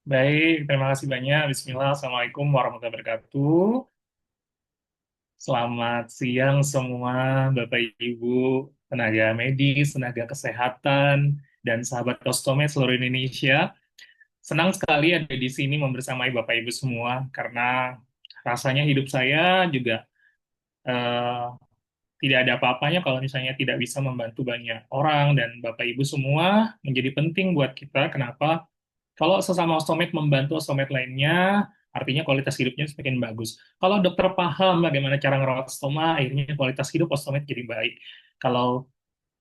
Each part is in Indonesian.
Baik, terima kasih banyak. Bismillah, Assalamualaikum warahmatullahi wabarakatuh. Selamat siang semua, Bapak Ibu, tenaga medis, tenaga kesehatan, dan sahabat Ostomed seluruh Indonesia. Senang sekali ada di sini membersamai Bapak Ibu semua, karena rasanya hidup saya juga eh, tidak ada apa-apanya kalau misalnya tidak bisa membantu banyak orang, dan Bapak Ibu semua menjadi penting buat kita. Kenapa? Kalau sesama ostomed membantu ostomed lainnya, artinya kualitas hidupnya semakin bagus. Kalau dokter paham bagaimana cara ngerawat stoma, akhirnya kualitas hidup ostomed jadi baik. Kalau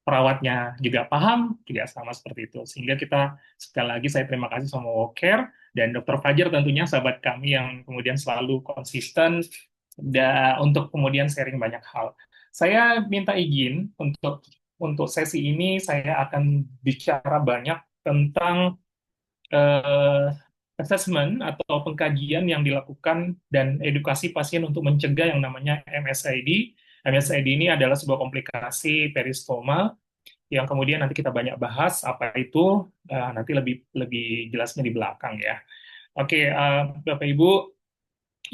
perawatnya juga paham, juga sama seperti itu. Sehingga kita, sekali lagi saya terima kasih sama WOCare, dan dokter Fajar tentunya sahabat kami yang kemudian selalu konsisten untuk kemudian sharing banyak hal. Saya minta izin untuk sesi ini, saya akan bicara banyak tentang eh, assessment atau pengkajian yang dilakukan dan edukasi pasien untuk mencegah yang namanya MSID. MSID ini adalah sebuah komplikasi peristoma yang kemudian nanti kita banyak bahas apa itu, nanti lebih lebih jelasnya di belakang ya. Oke, Bapak Ibu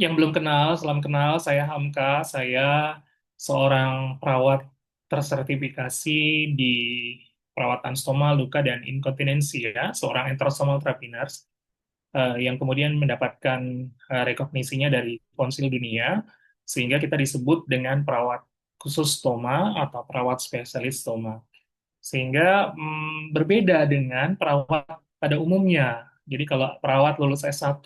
yang belum kenal, salam kenal, saya Hamka, saya seorang perawat tersertifikasi di perawatan stoma, luka, dan inkontinensi ya, seorang enterostomal therapy nurse yang kemudian mendapatkan rekognisinya dari Konsil Dunia, sehingga kita disebut dengan perawat khusus stoma atau perawat spesialis stoma. Sehingga berbeda dengan perawat pada umumnya. Jadi kalau perawat lulus S1,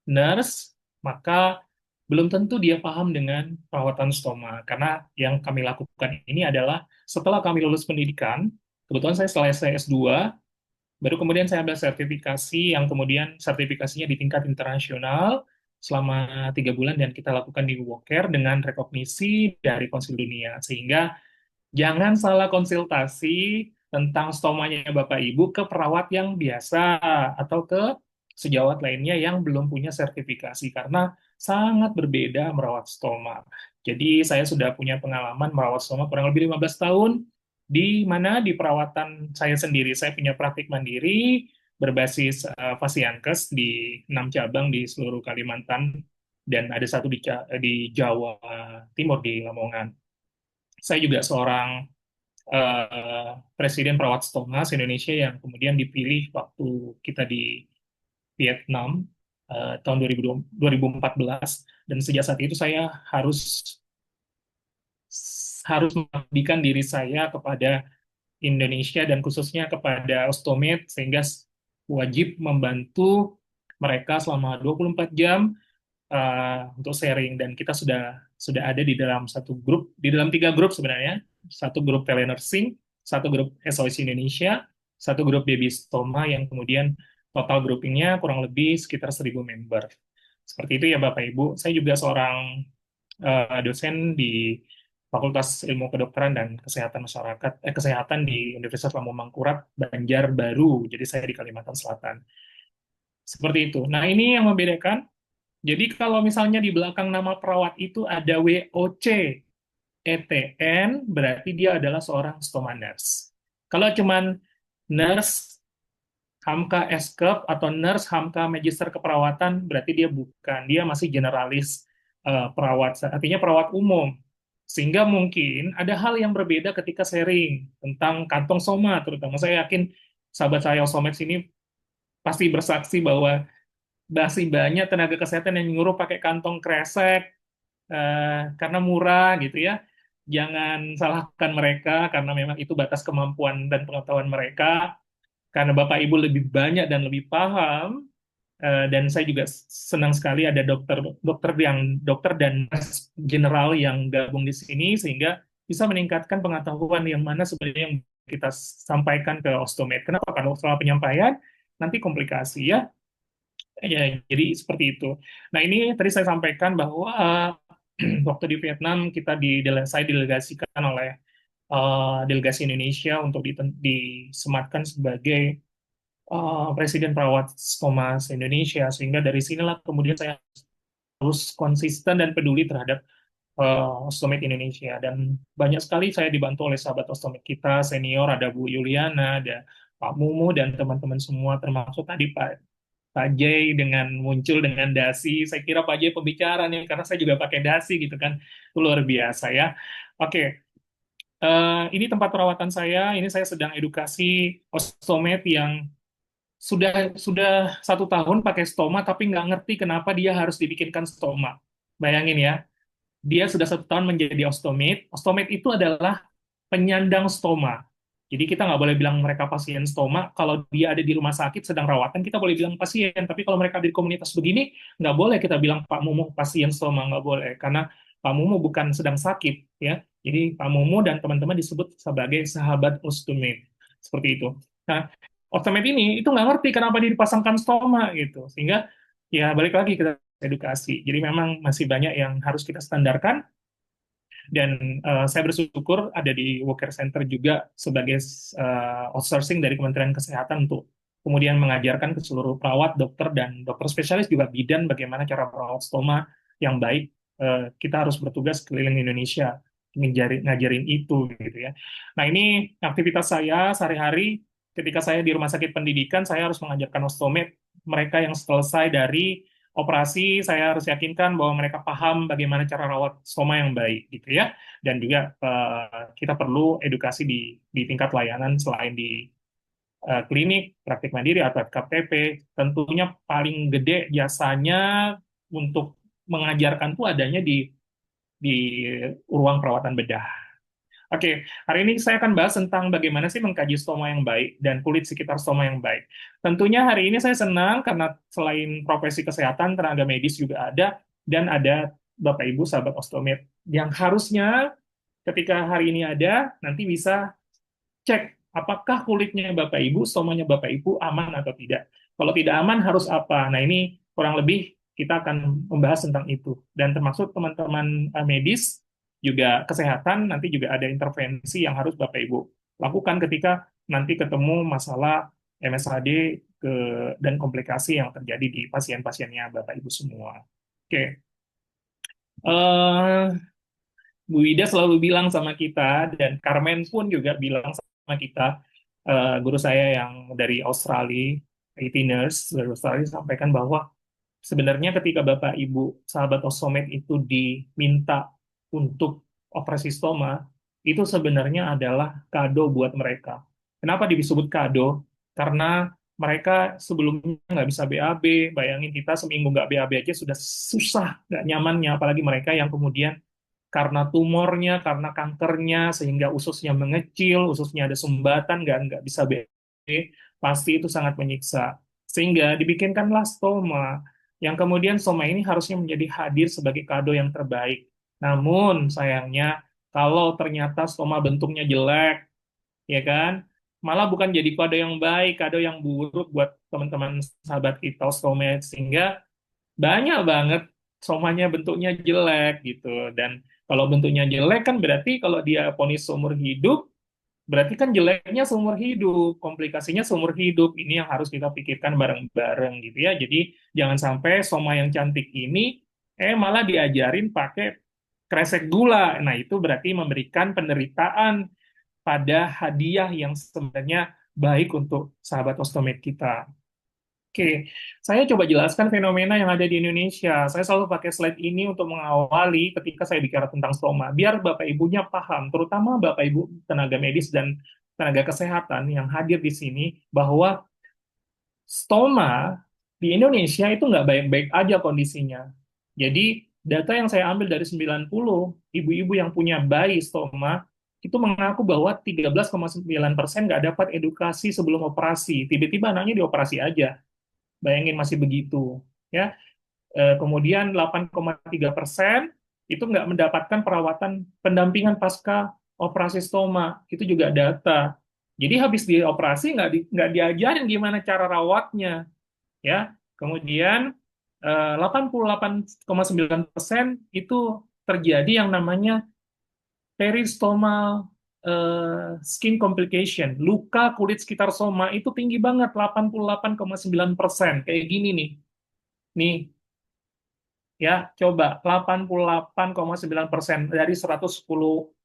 nurse, maka belum tentu dia paham dengan perawatan stoma. Karena yang kami lakukan ini adalah setelah kami lulus pendidikan, kebetulan saya selesai S2, baru kemudian saya ambil sertifikasi yang kemudian sertifikasinya di tingkat internasional selama 3 bulan, dan kita lakukan di WOCare dengan rekognisi dari Konsil Dunia. Sehingga jangan salah konsultasi tentang stomanya Bapak Ibu ke perawat yang biasa atau ke sejawat lainnya yang belum punya sertifikasi, karena sangat berbeda merawat stoma. Jadi saya sudah punya pengalaman merawat stoma kurang lebih 15 tahun, di mana di perawatan saya sendiri, saya punya praktik mandiri berbasis Fasiankes di 6 cabang di seluruh Kalimantan, dan ada satu di Jawa Timur di Lamongan. Saya juga seorang Presiden Perawat Stoma Indonesia yang kemudian dipilih waktu kita di Vietnam tahun 2014, dan sejak saat itu saya harus harus mengabdikan diri saya kepada Indonesia dan khususnya kepada Ostomed, sehingga wajib membantu mereka selama 24 jam untuk sharing. Dan kita sudah ada di dalam satu grup, di dalam 3 grup sebenarnya. Satu grup telenursing, satu grup SOS Indonesia, satu grup baby stoma, yang kemudian total groupingnya kurang lebih sekitar 1.000 member. Seperti itu ya Bapak Ibu. Saya juga seorang dosen di Fakultas Ilmu Kedokteran dan Kesehatan Masyarakat, Kesehatan di Universitas Lambung Mangkurat, Banjarbaru. Jadi saya di Kalimantan Selatan. Seperti itu. Nah, ini yang membedakan. Jadi kalau misalnya di belakang nama perawat itu ada WOC, ETN, berarti dia adalah seorang stoma nurse. Kalau cuman nurse Hamka Eskep atau nurse Hamka Magister Keperawatan, berarti dia bukan. Dia masih generalis perawat, artinya perawat umum. Sehingga mungkin ada hal yang berbeda ketika sharing tentang kantong stoma, terutama saya yakin sahabat saya Osomex ini pasti bersaksi bahwa masih banyak tenaga kesehatan yang nyuruh pakai kantong kresek karena murah gitu ya. Jangan salahkan mereka karena memang itu batas kemampuan dan pengetahuan mereka. Karena Bapak Ibu lebih banyak dan lebih paham, dan saya juga senang sekali ada dokter dan general yang gabung di sini, sehingga bisa meningkatkan pengetahuan yang mana sebenarnya yang kita sampaikan ke ostomed. Kenapa? Karena setelah penyampaian nanti komplikasi ya. Ya, jadi seperti itu. Nah, ini tadi saya sampaikan bahwa waktu di Vietnam saya delegasikan oleh delegasi Indonesia untuk disematkan sebagai Presiden Perawat Stoma Indonesia, sehingga dari sinilah kemudian saya harus konsisten dan peduli terhadap Ostomed Indonesia, dan banyak sekali saya dibantu oleh sahabat Ostomed kita senior, ada Bu Yuliana, ada Pak Mumu, dan teman-teman semua, termasuk tadi Pak Pak Jay dengan muncul dengan dasi. Saya kira Pak Jay pembicara nih, karena saya juga pakai dasi gitu kan. Itu luar biasa ya. Oke, ini tempat perawatan saya. Ini saya sedang edukasi ostomed yang sudah 1 tahun pakai stoma, tapi nggak ngerti kenapa dia harus dibikinkan stoma. Bayangin ya, dia sudah 1 tahun menjadi ostomed. Ostomed itu adalah penyandang stoma. Jadi kita nggak boleh bilang mereka pasien stoma. Kalau dia ada di rumah sakit sedang rawatan, kita boleh bilang pasien. Tapi kalau mereka ada di komunitas begini, nggak boleh kita bilang Pak Mumu pasien stoma, nggak boleh. Karena Pak Mumu bukan sedang sakit, ya. Jadi Pak Mumu dan teman-teman disebut sebagai sahabat ostomed. Seperti itu. Nah, ostomed ini itu nggak ngerti kenapa dia dipasangkan stoma gitu. Sehingga ya balik lagi kita edukasi. Jadi memang masih banyak yang harus kita standarkan dan saya bersyukur ada di Worker Center juga sebagai outsourcing dari Kementerian Kesehatan untuk kemudian mengajarkan ke seluruh perawat, dokter, dan dokter spesialis juga bidan bagaimana cara merawat stoma yang baik. Kita harus bertugas keliling Indonesia ngajarin itu gitu ya. Nah ini aktivitas saya sehari-hari ketika saya di rumah sakit pendidikan, saya harus mengajarkan ostomed mereka yang selesai dari operasi, saya harus yakinkan bahwa mereka paham bagaimana cara rawat stoma yang baik, gitu ya. Dan juga kita perlu edukasi di tingkat layanan selain di klinik, praktik mandiri atau KPP. Tentunya paling gede jasanya untuk mengajarkan itu adanya di ruang perawatan bedah. Oke, hari ini saya akan bahas tentang bagaimana sih mengkaji stoma yang baik dan kulit sekitar stoma yang baik. Tentunya hari ini saya senang karena selain profesi kesehatan, tenaga medis juga ada, dan ada Bapak Ibu sahabat ostomed yang harusnya ketika hari ini ada, nanti bisa cek apakah kulitnya Bapak Ibu, stomanya Bapak Ibu aman atau tidak. Kalau tidak aman harus apa? Nah ini kurang lebih kita akan membahas tentang itu. Dan termasuk teman-teman medis, juga kesehatan, nanti juga ada intervensi yang harus Bapak Ibu lakukan ketika nanti ketemu masalah MSHD dan komplikasi yang terjadi di pasien-pasiennya Bapak Ibu semua. Oke, Eh, Bu Ida selalu bilang sama kita, dan Carmen pun juga bilang sama kita, guru saya yang dari Australia, IT nurse dari Australia, sampaikan bahwa sebenarnya ketika Bapak Ibu sahabat Osomed itu diminta untuk operasi stoma, itu sebenarnya adalah kado buat mereka. Kenapa disebut kado? Karena mereka sebelumnya nggak bisa BAB, bayangin kita seminggu nggak BAB aja sudah susah, nggak nyamannya, apalagi mereka yang kemudian karena tumornya, karena kankernya, sehingga ususnya mengecil, ususnya ada sumbatan, nggak bisa BAB, pasti itu sangat menyiksa. Sehingga dibikinkanlah stoma, yang kemudian stoma ini harusnya menjadi hadir sebagai kado yang terbaik. Namun, sayangnya, kalau ternyata stoma bentuknya jelek, ya kan, malah bukan jadi kado yang baik, kado yang buruk buat teman-teman sahabat kita, stoma, sehingga banyak banget somanya bentuknya jelek gitu. Dan kalau bentuknya jelek kan berarti kalau dia vonis seumur hidup, berarti kan jeleknya seumur hidup, komplikasinya seumur hidup. Ini yang harus kita pikirkan bareng-bareng gitu ya. Jadi jangan sampai soma yang cantik ini malah diajarin pakai kresek gula. Nah, itu berarti memberikan penderitaan pada hadiah yang sebenarnya baik untuk sahabat ostomed kita. Oke, saya coba jelaskan fenomena yang ada di Indonesia. Saya selalu pakai slide ini untuk mengawali ketika saya bicara tentang stoma, biar Bapak Ibunya paham, terutama Bapak Ibu tenaga medis dan tenaga kesehatan yang hadir di sini, bahwa stoma di Indonesia itu nggak baik-baik aja kondisinya. Jadi, data yang saya ambil dari 90 ibu-ibu yang punya bayi stoma, itu mengaku bahwa 13,9% nggak dapat edukasi sebelum operasi. Tiba-tiba anaknya dioperasi aja. Bayangin masih begitu, ya. Kemudian 8,3% itu nggak mendapatkan perawatan pendampingan pasca operasi stoma, itu juga data. Jadi habis dioperasi nggak diajarin gimana cara rawatnya, ya. Kemudian 88,9% itu terjadi yang namanya peristomal skin complication, luka kulit sekitar stoma itu tinggi banget, 88,9%. Kayak gini nih. Nih, ya, coba 88,9% dari 110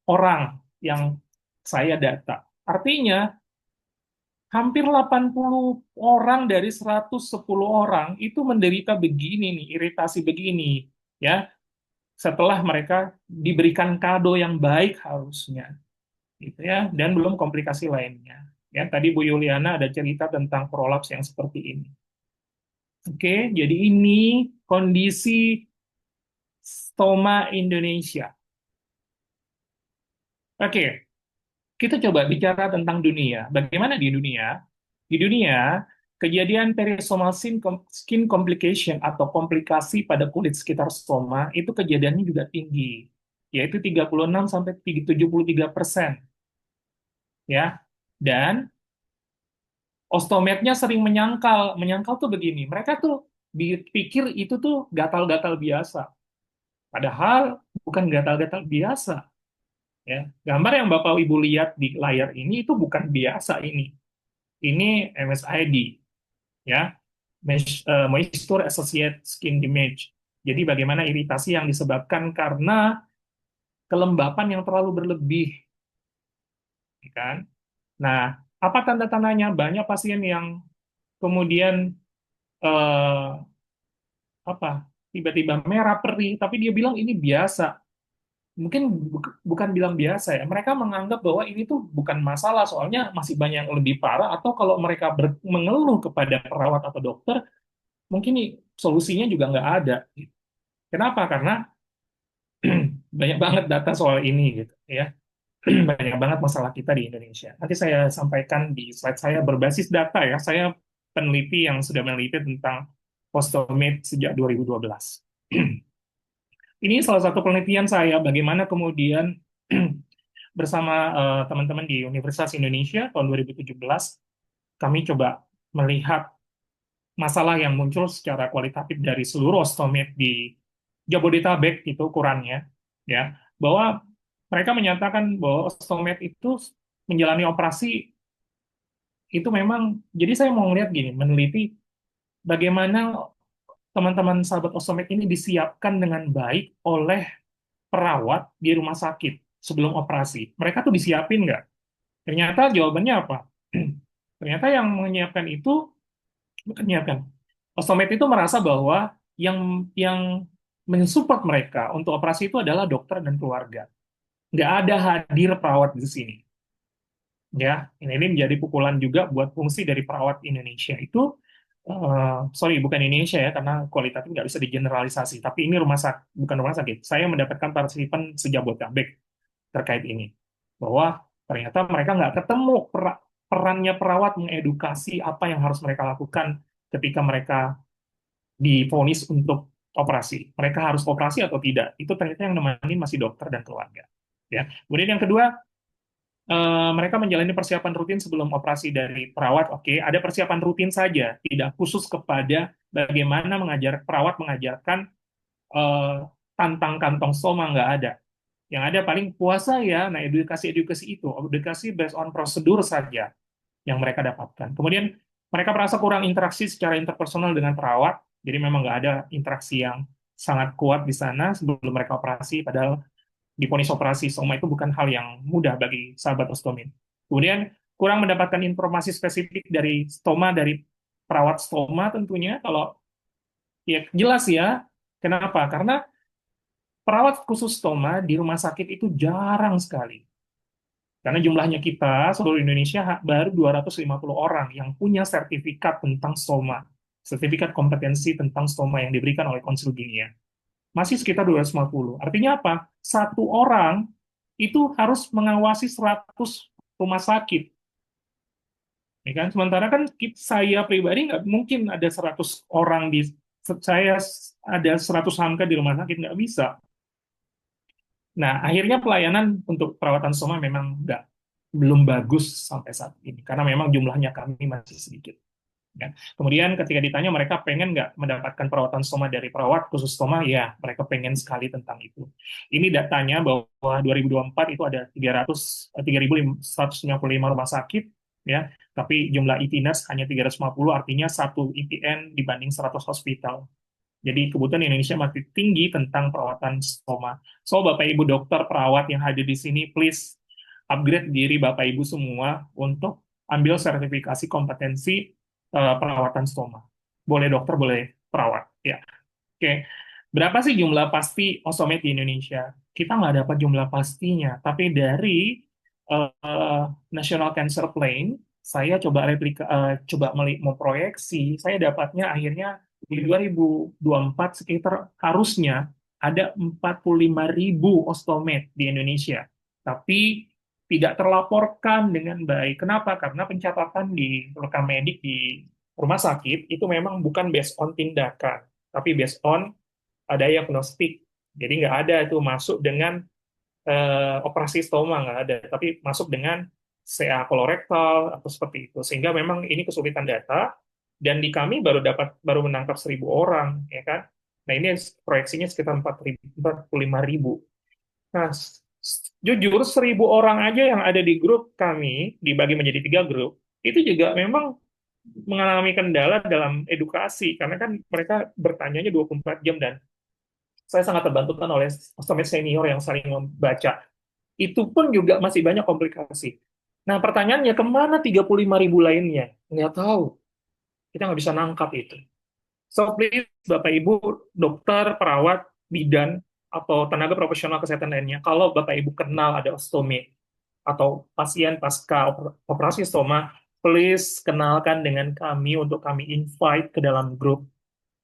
orang yang saya data. Artinya hampir 80 orang dari 110 orang itu menderita begini nih, iritasi begini, ya, setelah mereka diberikan kado yang baik harusnya, gitu ya, dan belum komplikasi lainnya. Ya, tadi Bu Yuliana ada cerita tentang prolaps yang seperti ini. Oke, jadi ini kondisi stoma Indonesia. Oke, kita coba bicara tentang dunia. Bagaimana di dunia? Di dunia, kejadian peristomal skin complication atau komplikasi pada kulit sekitar stoma itu kejadiannya juga tinggi, yaitu 36 sampai 73%, ya. Dan ostometnya sering menyangkal. Menyangkal tuh begini, mereka tuh pikir itu tuh gatal-gatal biasa. Padahal bukan gatal-gatal biasa, ya. Gambar yang Bapak Ibu lihat di layar ini itu bukan biasa ini. Ini MSID, ya, Moisture Associated Skin Damage. Jadi bagaimana iritasi yang disebabkan karena kelembapan yang terlalu berlebih, ya kan? Nah, apa tanda-tandanya? Banyak pasien yang kemudian eh, apa tiba-tiba merah perih, tapi dia bilang ini biasa. Mungkin bukan bilang biasa ya. Mereka menganggap bahwa ini tuh bukan masalah, soalnya masih banyak yang lebih parah. Atau kalau mereka mengeluh kepada perawat atau dokter, mungkin solusinya juga nggak ada. Kenapa? Karena banyak banget data soal ini gitu ya. Banyak banget masalah kita di Indonesia. Nanti saya sampaikan di slide saya berbasis data ya. Saya peneliti yang sudah meneliti tentang Postomate sejak 2012. Ini salah satu penelitian saya bagaimana kemudian bersama teman-teman di Universitas Indonesia tahun 2017 kami coba melihat masalah yang muncul secara kualitatif dari seluruh ostomed di Jabodetabek itu ukurannya, ya, bahwa mereka menyatakan bahwa ostomed itu menjalani operasi itu memang, jadi saya mau melihat gini, meneliti bagaimana teman-teman sahabat ostomed ini disiapkan dengan baik oleh perawat di rumah sakit sebelum operasi. Mereka tuh disiapin nggak? Ternyata jawabannya apa? Ternyata yang menyiapkan itu bukan menyiapkan. Ostomed itu merasa bahwa yang mensupport mereka untuk operasi itu adalah dokter dan keluarga. Nggak ada hadir perawat di sini. Ya, ini menjadi pukulan juga buat fungsi dari perawat Indonesia itu. Sorry, bukan Indonesia ya, karena kualitatif nggak bisa digeneralisasi. Tapi ini rumah sakit, bukan rumah sakit. Saya mendapatkan partisipan sejabodetabek terkait ini, bahwa ternyata mereka nggak ketemu perannya perawat mengedukasi apa yang harus mereka lakukan ketika mereka divonis untuk operasi. Mereka harus operasi atau tidak? Itu ternyata yang nemenin masih dokter dan keluarga. Ya. Kemudian yang kedua, mereka menjalani persiapan rutin sebelum operasi dari perawat. Oke, ada persiapan rutin saja, tidak khusus kepada bagaimana perawat mengajarkan eh, tantang kantong stoma, nggak ada. Yang ada paling puasa ya, nah edukasi-edukasi itu, edukasi based on prosedur saja yang mereka dapatkan. Kemudian mereka merasa kurang interaksi secara interpersonal dengan perawat, jadi memang nggak ada interaksi yang sangat kuat di sana sebelum mereka operasi, padahal diponis operasi stoma itu bukan hal yang mudah bagi sahabat ostomin. Kemudian kurang mendapatkan informasi spesifik dari stoma, dari perawat stoma tentunya, kalau ya jelas ya, kenapa? Karena perawat khusus stoma di rumah sakit itu jarang sekali. Karena jumlahnya kita, seluruh Indonesia, baru 250 orang yang punya sertifikat tentang stoma. Sertifikat kompetensi tentang stoma yang diberikan oleh Konsil Dunia. Masih sekitar 250. Artinya apa? Satu orang itu harus mengawasi 100 rumah sakit. Ya kan? Sementara kan saya pribadi nggak mungkin ada 100 orang saya ada 100 hamka di rumah sakit, nggak bisa. Nah, akhirnya pelayanan untuk perawatan stoma memang belum bagus sampai saat ini, karena memang jumlahnya kami masih sedikit. Ya. Kemudian ketika ditanya mereka pengen nggak mendapatkan perawatan stoma dari perawat khusus stoma, ya mereka pengen sekali tentang itu. Ini datanya bahwa 2024 itu ada 3.155 rumah sakit, ya, tapi jumlah ITINAS hanya 350, artinya satu IPN dibanding 100 hospital. Jadi kebutuhan Indonesia masih tinggi tentang perawatan stoma. So, Bapak Ibu dokter, perawat yang hadir di sini, please upgrade diri Bapak Ibu semua untuk ambil sertifikasi kompetensi perawatan stoma. Boleh dokter, boleh perawat. Ya, oke. Berapa sih jumlah pasti ostomed di Indonesia? Kita nggak dapat jumlah pastinya, tapi dari National Cancer Plan, saya coba memproyeksi, saya dapatnya akhirnya di 2024 sekitar harusnya ada 45.000 ostomed di Indonesia, tapi tidak terlaporkan dengan baik. Kenapa? Karena pencatatan di rekam medik di rumah sakit itu memang bukan based on tindakan, tapi based on diagnostik. Jadi nggak ada itu masuk dengan operasi stoma, nggak ada, tapi masuk dengan CA kolorektal atau seperti itu. Sehingga memang ini kesulitan data, dan di kami baru menangkap 1.000 orang, ya kan? Nah ini proyeksinya sekitar 45.000. Nah, jujur 1.000 orang aja yang ada di grup kami dibagi menjadi 3 grup, itu juga memang mengalami kendala dalam edukasi karena kan mereka bertanyanya 24 jam, dan saya sangat terbantukan oleh ostomed senior yang saling membaca. Itu pun juga masih banyak komplikasi. Nah, pertanyaannya, kemana 35.000 lainnya? Nggak tahu. Kita nggak bisa nangkap itu. So, please, Bapak Ibu, dokter, perawat, bidan, atau tenaga profesional kesehatan lainnya, kalau Bapak Ibu kenal ada ostomi atau pasien pasca operasi stoma, please kenalkan dengan kami untuk kami invite ke dalam grup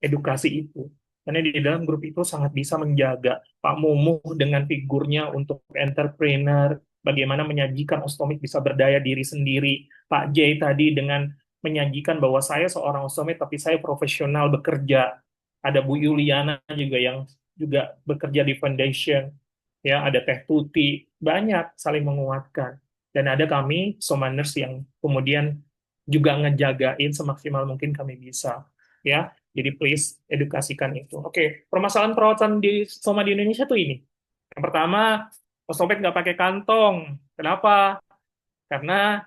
edukasi itu. Karena di dalam grup itu sangat bisa menjaga Pak Mumuh dengan figurnya untuk entrepreneur, bagaimana menyajikan ostomik bisa berdaya diri sendiri. Pak J tadi dengan menyajikan bahwa saya seorang ostomik tapi saya profesional bekerja. Ada Bu Yuliana juga yang juga bekerja di foundation. Ya, ada Teh Tuti, banyak saling menguatkan. Dan ada kami, Somaners, yang kemudian juga ngejagain semaksimal mungkin kami bisa. Ya, jadi please edukasikan itu. Oke, permasalahan perawatan di stoma di Indonesia tuh ini. Yang pertama, osteopet nggak pakai kantong. Kenapa? Karena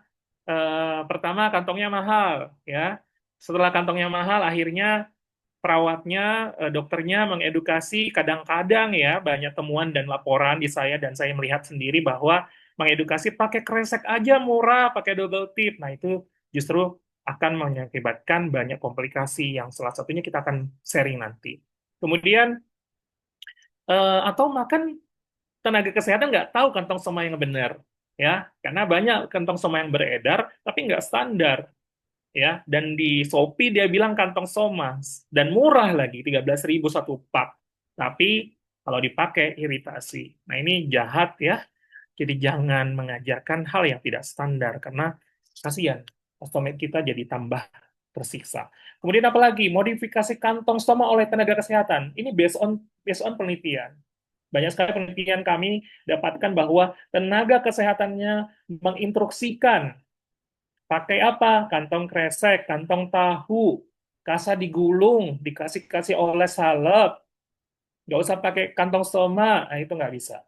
pertama kantongnya mahal, ya. Setelah kantongnya mahal, akhirnya perawatnya, dokternya mengedukasi. Kadang-kadang ya banyak temuan dan laporan di saya, dan saya melihat sendiri bahwa mengedukasi pakai kresek aja murah, pakai double tip. Nah itu justru akan mengakibatkan banyak komplikasi yang salah satunya kita akan sharing nanti. Kemudian atau makan tenaga kesehatan nggak tahu kantong soma yang benar, ya, karena banyak kantong soma yang beredar tapi nggak standar, ya, dan di Shopee dia bilang kantong soma dan murah lagi 13.000 satu pak, tapi kalau dipakai iritasi. Nah ini jahat ya, jadi jangan mengajarkan hal yang tidak standar karena kasihan customer kita jadi tambah tersiksa. Kemudian apalagi modifikasi kantong stoma oleh tenaga kesehatan, ini based on penelitian. Banyak sekali penelitian kami dapatkan bahwa tenaga kesehatannya menginstruksikan pakai apa? Kantong kresek, kantong tahu, kasa digulung, dikasih-kasih oles salep, nggak usah pakai kantong stoma, nah itu nggak bisa.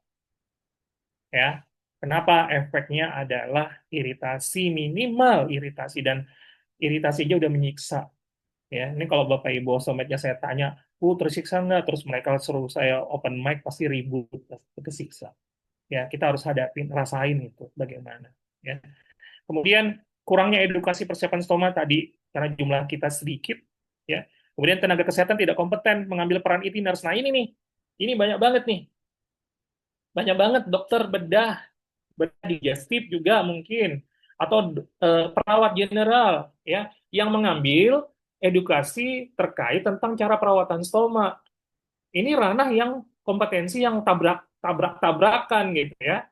Ya, kenapa? Efeknya adalah iritasi, minimal iritasi, dan iritasi aja udah menyiksa. Ya, ini kalau Bapak Ibu sometnya saya tanya, tersiksa nggak? Terus mereka suruh saya open mic, pasti ribut, pasti kesiksa. Ya, kita harus hadapin, rasain itu bagaimana. Ya. Kemudian kurangnya edukasi persiapan stoma tadi karena jumlah kita sedikit, ya. Kemudian tenaga kesehatan tidak kompeten mengambil peran IT nurse. Nah ini banyak banget nih, banyak banget dokter bedah digestif juga mungkin, atau perawat general, ya, yang mengambil edukasi terkait tentang cara perawatan stoma. Ini ranah yang kompetensi yang tabrakan gitu ya.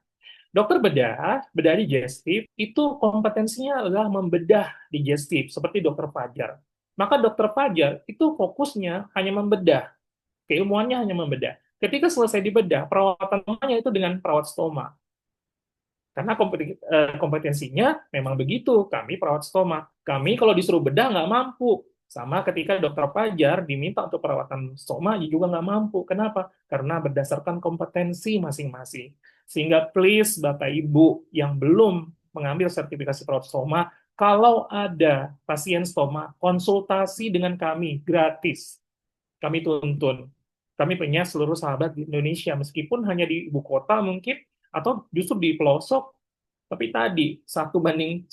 Dokter bedah digestif, itu kompetensinya adalah membedah digestif, seperti dokter Fajar. Maka dokter Fajar itu fokusnya hanya membedah, keilmuannya hanya membedah. Ketika selesai dibedah, perawatan stomanya itu dengan perawat stoma. Karena kompetensinya memang begitu, kami perawat stoma. Kami kalau disuruh bedah nggak mampu. Sama ketika dokter Fajar diminta untuk perawatan stoma, dia juga nggak mampu. Kenapa? Karena berdasarkan kompetensi masing-masing. Sehingga please Bapak Ibu yang belum mengambil sertifikasi perawat stoma, kalau ada pasien stoma, konsultasi dengan kami gratis. Kami tuntun. Kami punya seluruh sahabat di Indonesia, meskipun hanya di ibu kota mungkin, atau justru di pelosok, Tapi tadi 1:100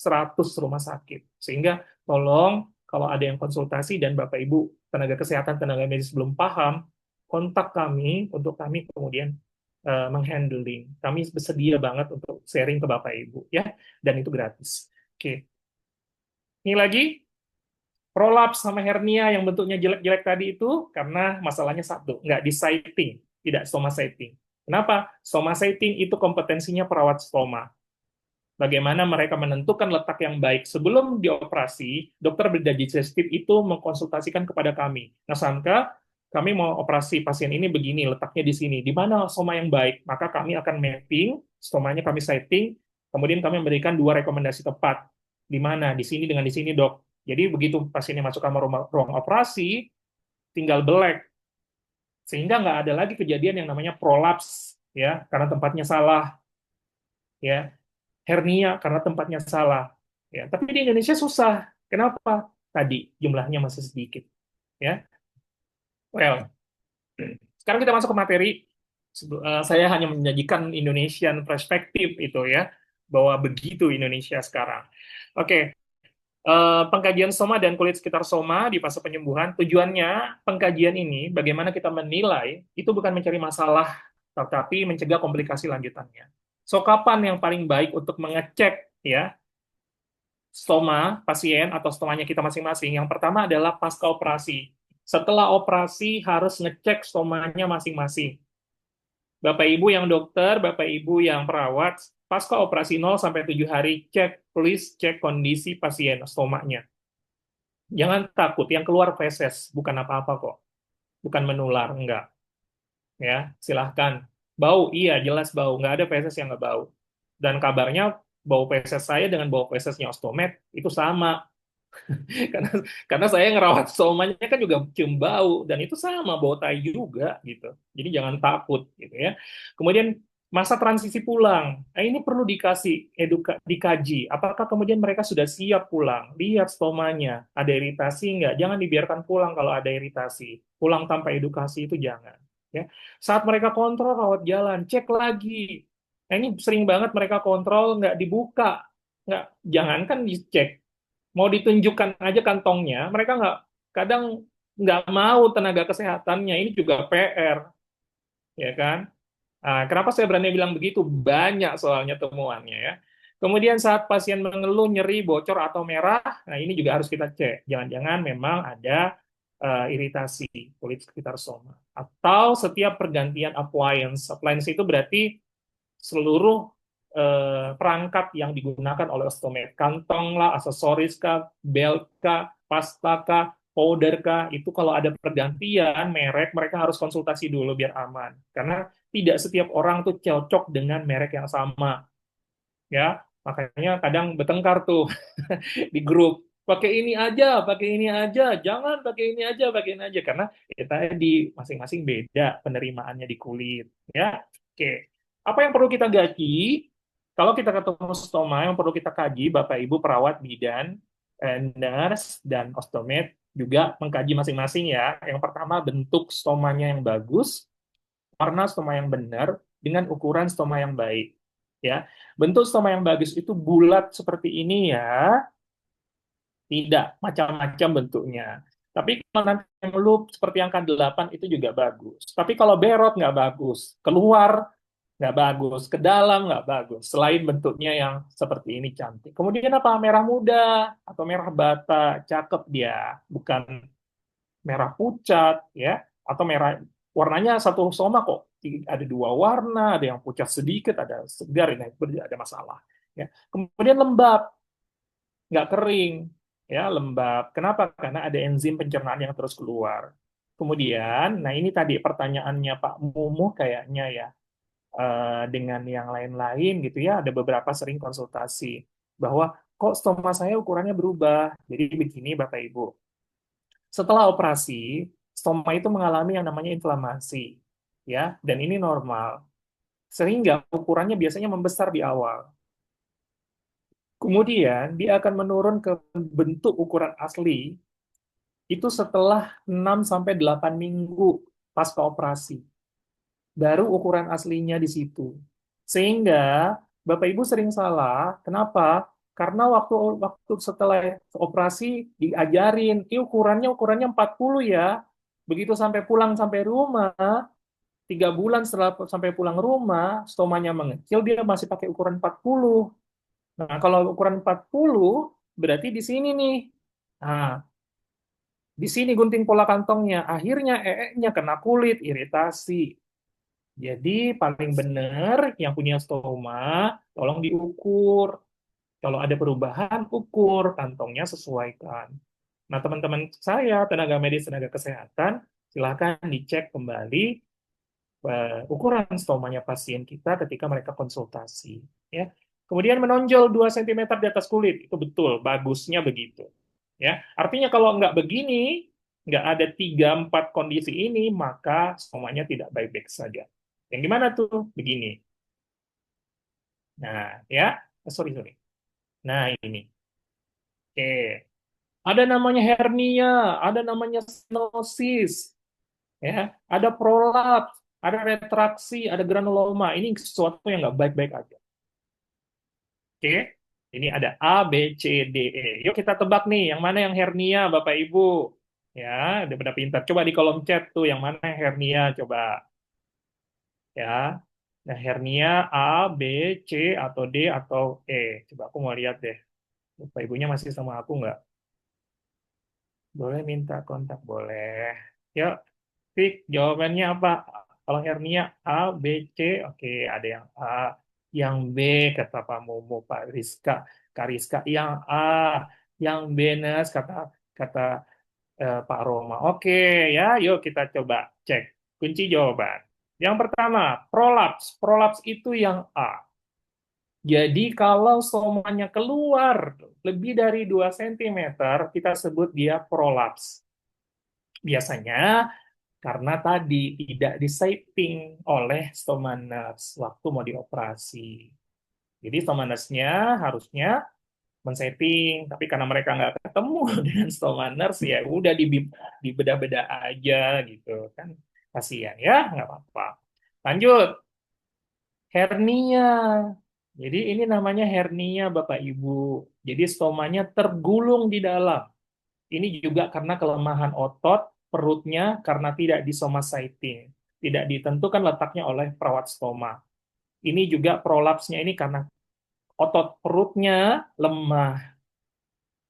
rumah sakit. Sehingga tolong kalau ada yang konsultasi dan Bapak Ibu tenaga kesehatan, tenaga medis belum paham, kontak kami untuk kami kemudian menghandling. Kami bersedia banget untuk sharing ke Bapak Ibu ya, dan itu gratis. Oke. Ini lagi prolaps sama hernia yang bentuknya jelek-jelek tadi itu karena masalahnya satu, nggak di sighting, tidak stoma sighting. Kenapa? Stoma sighting itu kompetensinya perawat stoma. Bagaimana mereka menentukan letak yang baik sebelum dioperasi, dokter bedah digestif itu mengkonsultasikan kepada kami. Nah, Samka, kami mau operasi pasien ini begini, letaknya di sini. Di mana stoma yang baik? Maka kami akan mapping, stomanya kami setting, kemudian kami memberikan dua rekomendasi tepat. Di mana? Di sini dengan di sini, dok. Jadi begitu pasiennya masuk kamar ruang operasi, tinggal belek. Sehingga nggak ada lagi kejadian yang namanya prolaps, ya, karena tempatnya salah, ya, hernia karena tempatnya salah. Ya, tapi di Indonesia susah. Kenapa? Tadi jumlahnya masih sedikit. Ya, well, sekarang kita masuk ke materi. Saya hanya menyajikan Indonesian perspektif itu ya, bahwa begitu Indonesia sekarang. Oke, pengkajian soma dan kulit sekitar soma di fase penyembuhan. Tujuannya pengkajian ini bagaimana kita menilai itu bukan mencari masalah, tetapi mencegah komplikasi lanjutannya. So, kapan yang paling baik untuk mengecek ya stoma pasien atau stomanya kita masing-masing? Yang pertama adalah pasca operasi. Setelah operasi harus ngecek stomanya masing-masing. Bapak Ibu yang dokter, Bapak Ibu yang perawat, pasca operasi 0 sampai 7 hari cek, please cek kondisi pasien stomanya. Jangan takut, yang keluar feses bukan apa-apa kok. Bukan menular, enggak. Ya, silahkan. Bau, iya jelas bau, nggak ada feses yang nggak bau. Dan kabarnya bau feses saya dengan bau fesesnya ostomed itu sama. karena karena saya ngerawat somanya kan juga cium bau dan itu sama bau tai juga gitu. Jadi jangan takut gitu ya. Kemudian masa transisi pulang. Nah, ini perlu dikaji. Apakah kemudian mereka sudah siap pulang? Lihat stomanya, ada iritasi nggak? Jangan dibiarkan pulang kalau ada iritasi. Pulang tanpa edukasi itu jangan. Ya. Saat mereka kontrol rawat jalan, cek lagi. Nah, ini sering banget mereka kontrol nggak dibuka, nggak jangankan dicek, mau ditunjukkan aja kantongnya, mereka kadang nggak mau tenaga kesehatannya, ini juga PR, ya kan? Nah, kenapa saya berani bilang begitu? Banyak soalnya temuannya ya. Kemudian saat pasien mengeluh nyeri, bocor atau merah, nah ini juga harus kita cek. Jangan-jangan memang ada iritasi kulit sekitar soma. Atau setiap pergantian appliance. Appliance itu berarti seluruh perangkat yang digunakan oleh ostomed, kantong lah, aksesoris kah, belt kah, pasta kah, powder kah, itu kalau ada pergantian merek, mereka harus konsultasi dulu biar aman. Karena tidak setiap orang tuh cocok dengan merek yang sama, ya. Makanya kadang bertengkar tuh di grup. Pakai ini aja, jangan pakai ini aja, pakai ini aja. Karena ya tadi masing-masing beda penerimaannya di kulit, ya. Oke. Apa yang perlu kita gaji? Kalau kita ketemu stoma, yang perlu kita kaji, Bapak Ibu perawat bidan, nurse, dan ostomed juga mengkaji masing-masing ya. Yang pertama, bentuk stomanya yang bagus, warna stoma yang benar, dengan ukuran stoma yang baik. Ya, bentuk stoma yang bagus itu bulat seperti ini ya, tidak macam-macam bentuknya. Tapi kalau nanti yang loop seperti angka 8 itu juga bagus. Tapi kalau berot nggak bagus, keluar nggak bagus, ke dalam nggak bagus. Selain bentuknya yang seperti ini cantik. Kemudian apa? Merah muda atau merah bata, cakep dia. Bukan merah pucat, ya, atau merah warnanya satu soma kok. Ada dua warna, ada yang pucat sedikit, ada segar, ini ada masalah. Ya. Kemudian lembab, nggak kering, ya lembab. Kenapa? Karena ada enzim pencernaan yang terus keluar. Kemudian, nah ini tadi pertanyaannya Pak Mumu kayaknya ya, dengan yang lain-lain gitu ya, ada beberapa sering konsultasi bahwa kok stoma saya ukurannya berubah. Jadi begini Bapak Ibu, setelah operasi, stoma itu mengalami yang namanya inflamasi, ya, dan ini normal. Sehingga ukurannya biasanya membesar di awal. Kemudian dia akan menurun ke bentuk ukuran asli itu setelah 6 sampai 8 minggu pasca operasi. Baru ukuran aslinya di situ. Sehingga Bapak Ibu sering salah. Kenapa? Karena waktu waktu setelah operasi diajarin, ini ukurannya 40 ya. Begitu sampai pulang sampai rumah, 3 bulan setelah sampai pulang rumah, stomanya mengecil, dia masih pakai ukuran 40. Nah, kalau ukuran 40, berarti di sini nih. Nah, di sini gunting pola kantongnya. Akhirnya nya kena kulit, iritasi. Jadi paling benar yang punya stoma, tolong diukur. Kalau ada perubahan, ukur, kantongnya sesuaikan. Nah, teman-teman saya, tenaga medis, tenaga kesehatan, silakan dicek kembali ukuran stomanya pasien kita ketika mereka konsultasi. Ya. Kemudian menonjol 2 cm di atas kulit, itu betul, bagusnya begitu. Ya, artinya kalau nggak begini, nggak ada 3-4 kondisi ini, maka stomanya tidak baik-baik saja. Yang gimana tuh? Begini. Nah, ya, sorry, sorry. Nah, ini. Oke. Ada namanya hernia, ada namanya stenosis, ya, ada prolaps, ada retraksi, ada granuloma. Ini sesuatu yang nggak baik-baik aja. Oke, ini ada A, B, C, D, E. Yuk kita tebak nih, yang mana yang hernia, Bapak Ibu? Ya, udah pada pintar. Coba di kolom chat tuh, yang mana yang hernia, coba. Ya, nah hernia A, B, C, atau D, atau E. Coba aku mau lihat deh. Bapak Ibunya masih sama aku nggak? Boleh minta kontak, boleh. Yuk, Fik, jawabannya apa? Kalau hernia A, B, C, oke, ada yang A, yang B, kata Pak Momo, Pak Rizka, Kak Rizka, yang A, yang B, Nes, kata kata Pak Roma. Oke, ya, yuk kita coba cek kunci jawaban. Yang pertama, prolaps. Prolaps itu yang A. Jadi kalau somanya keluar lebih dari 2 cm, kita sebut dia prolaps. Biasanya karena tadi tidak disiping oleh stoma nurse waktu mau dioperasi. Jadi stoma nurse-nya harusnya men-setting, tapi karena mereka nggak ketemu dengan stoma nurse, ya udah dibedah-bedah aja gitu kan, kasihan ya, nggak apa-apa. Lanjut, hernia. Jadi ini namanya hernia Bapak Ibu. Jadi stomanya tergulung di dalam. Ini juga karena kelemahan otot perutnya karena tidak disomaciting, tidak ditentukan letaknya oleh perawat stoma. Ini juga prolapsnya ini karena otot perutnya lemah,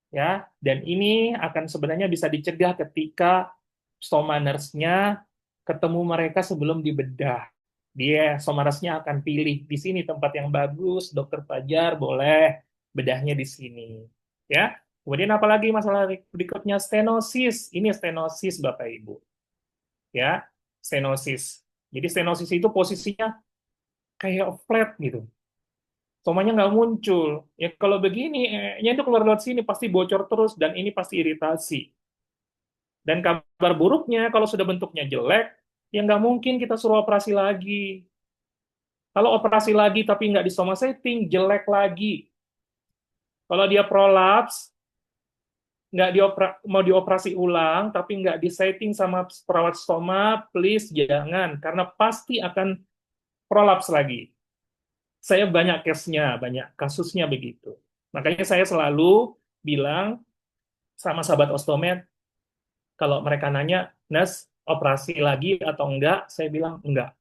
ya. Dan ini akan sebenarnya bisa dicegah ketika stoma nurse-nya ketemu mereka sebelum dibedah. Dia stoma nurse-nya akan pilih di sini tempat yang bagus, dokter Fajar boleh bedahnya di sini, ya. Kemudian apalagi masalah berikutnya stenosis. Ini stenosis Bapak Ibu, ya. Stenosis. Jadi stenosis itu posisinya kayak flat gitu. Stomanya nggak muncul. Ya kalau begini, itu keluar lewat sini pasti bocor terus dan ini pasti iritasi. Dan kabar buruknya kalau sudah bentuknya jelek, ya nggak mungkin kita suruh operasi lagi. Kalau operasi lagi tapi nggak di stoma setting, jelek lagi. Kalau dia prolaps, nggak mau dioperasi ulang, tapi nggak disetting sama perawat stoma, please jangan, karena pasti akan prolaps lagi. Saya banyak case-nya, banyak kasusnya begitu. Makanya saya selalu bilang sama sahabat ostomed, kalau mereka nanya, Nas, operasi lagi atau enggak? Saya bilang enggak.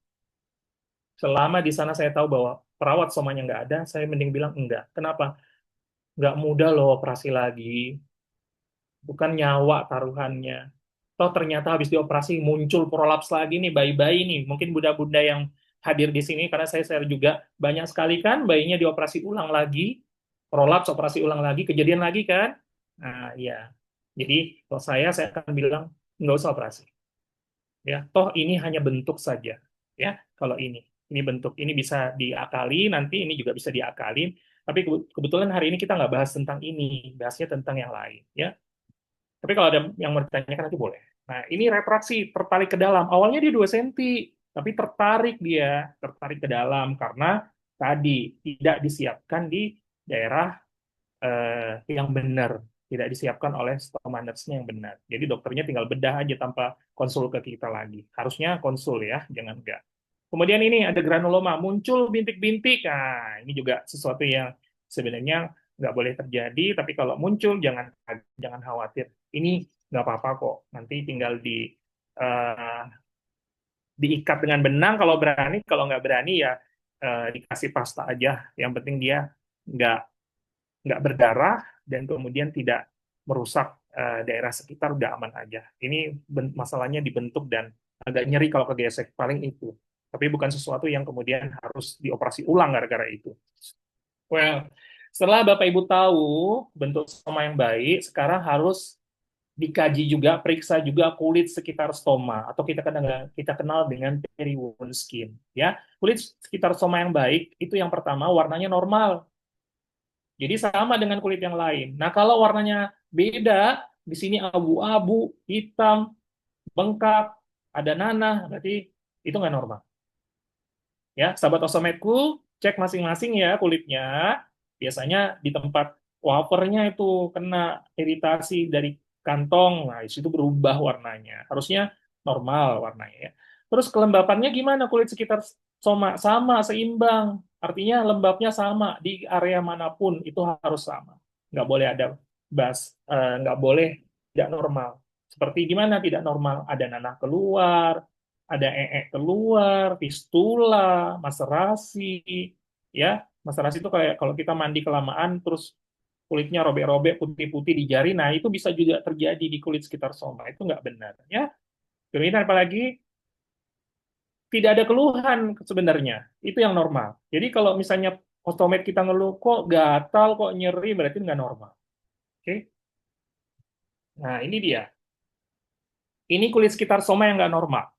Selama di sana saya tahu bahwa perawat somanya nggak ada, saya mending bilang enggak. Kenapa? Nggak mudah loh operasi lagi. Bukan nyawa taruhannya. Toh ternyata habis dioperasi muncul prolaps lagi nih, bayi-bayi nih. Mungkin bunda-bunda yang hadir di sini, karena saya share juga, banyak sekali kan bayinya dioperasi ulang lagi, prolaps, operasi ulang lagi, kejadian lagi kan? Nah, iya. Jadi, kalau saya akan bilang, nggak usah operasi. Ya, toh ini hanya bentuk saja. Ya, kalau ini bentuk, ini bisa diakali, nanti ini juga bisa diakalin. Tapi kebetulan hari ini kita nggak bahas tentang ini, bahasnya tentang yang lain. Ya, tapi kalau ada yang mau ditanyakan nanti boleh. Nah, ini retraksi, tertarik ke dalam. Awalnya dia 2 senti, tapi tertarik ke dalam karena tadi tidak disiapkan di daerah yang benar, tidak disiapkan oleh stoma nurse-nya yang benar. Jadi dokternya tinggal bedah aja tanpa konsul ke kita lagi. Harusnya konsul ya, jangan enggak. Kemudian ini ada granuloma, muncul bintik-bintik. Nah, ini juga sesuatu yang sebenarnya nggak boleh terjadi, tapi kalau muncul jangan khawatir. Ini nggak apa-apa kok. Nanti tinggal eh, diikat dengan benang kalau berani, kalau nggak berani ya dikasih pasta aja. Yang penting dia nggak nggak berdarah dan kemudian tidak merusak daerah sekitar, udah aman aja. Ini masalahnya dibentuk dan agak nyeri kalau kegesek, paling itu. Tapi bukan sesuatu yang kemudian harus dioperasi ulang gara-gara itu. Well, setelah Bapak Ibu tahu bentuk stoma yang baik, sekarang harus dikaji juga, periksa juga kulit sekitar stoma atau kita kenal dengan peri-wound skin. Ya, kulit sekitar stoma yang baik itu yang pertama warnanya normal. Jadi sama dengan kulit yang lain. Nah, kalau warnanya beda, di sini abu-abu, hitam, bengkak, ada nanah, berarti itu nggak normal. Ya, sahabat osometku, cek masing-masing ya kulitnya. Biasanya di tempat wafernya itu kena iritasi dari kantong, nah itu berubah warnanya. Harusnya normal warnanya ya. Terus kelembapannya gimana kulit sekitar soma? Sama, seimbang. Artinya lembabnya sama di area manapun itu harus sama. Nggak boleh ada nggak boleh tidak normal. Seperti gimana tidak normal? Ada nanah keluar, ada keluar, fistula, maserasi, ya. Maserasi itu kayak kalau kita mandi kelamaan terus kulitnya robek-robek, putih-putih di jari, nah itu bisa juga terjadi di kulit sekitar soma, itu nggak benar, ya. Kemudian apalagi tidak ada keluhan sebenarnya, itu yang normal. Jadi kalau misalnya ostomed kita ngeluh kok gatal, kok nyeri, berarti nggak normal. Oke, nah ini dia. Ini kulit sekitar soma yang nggak normal,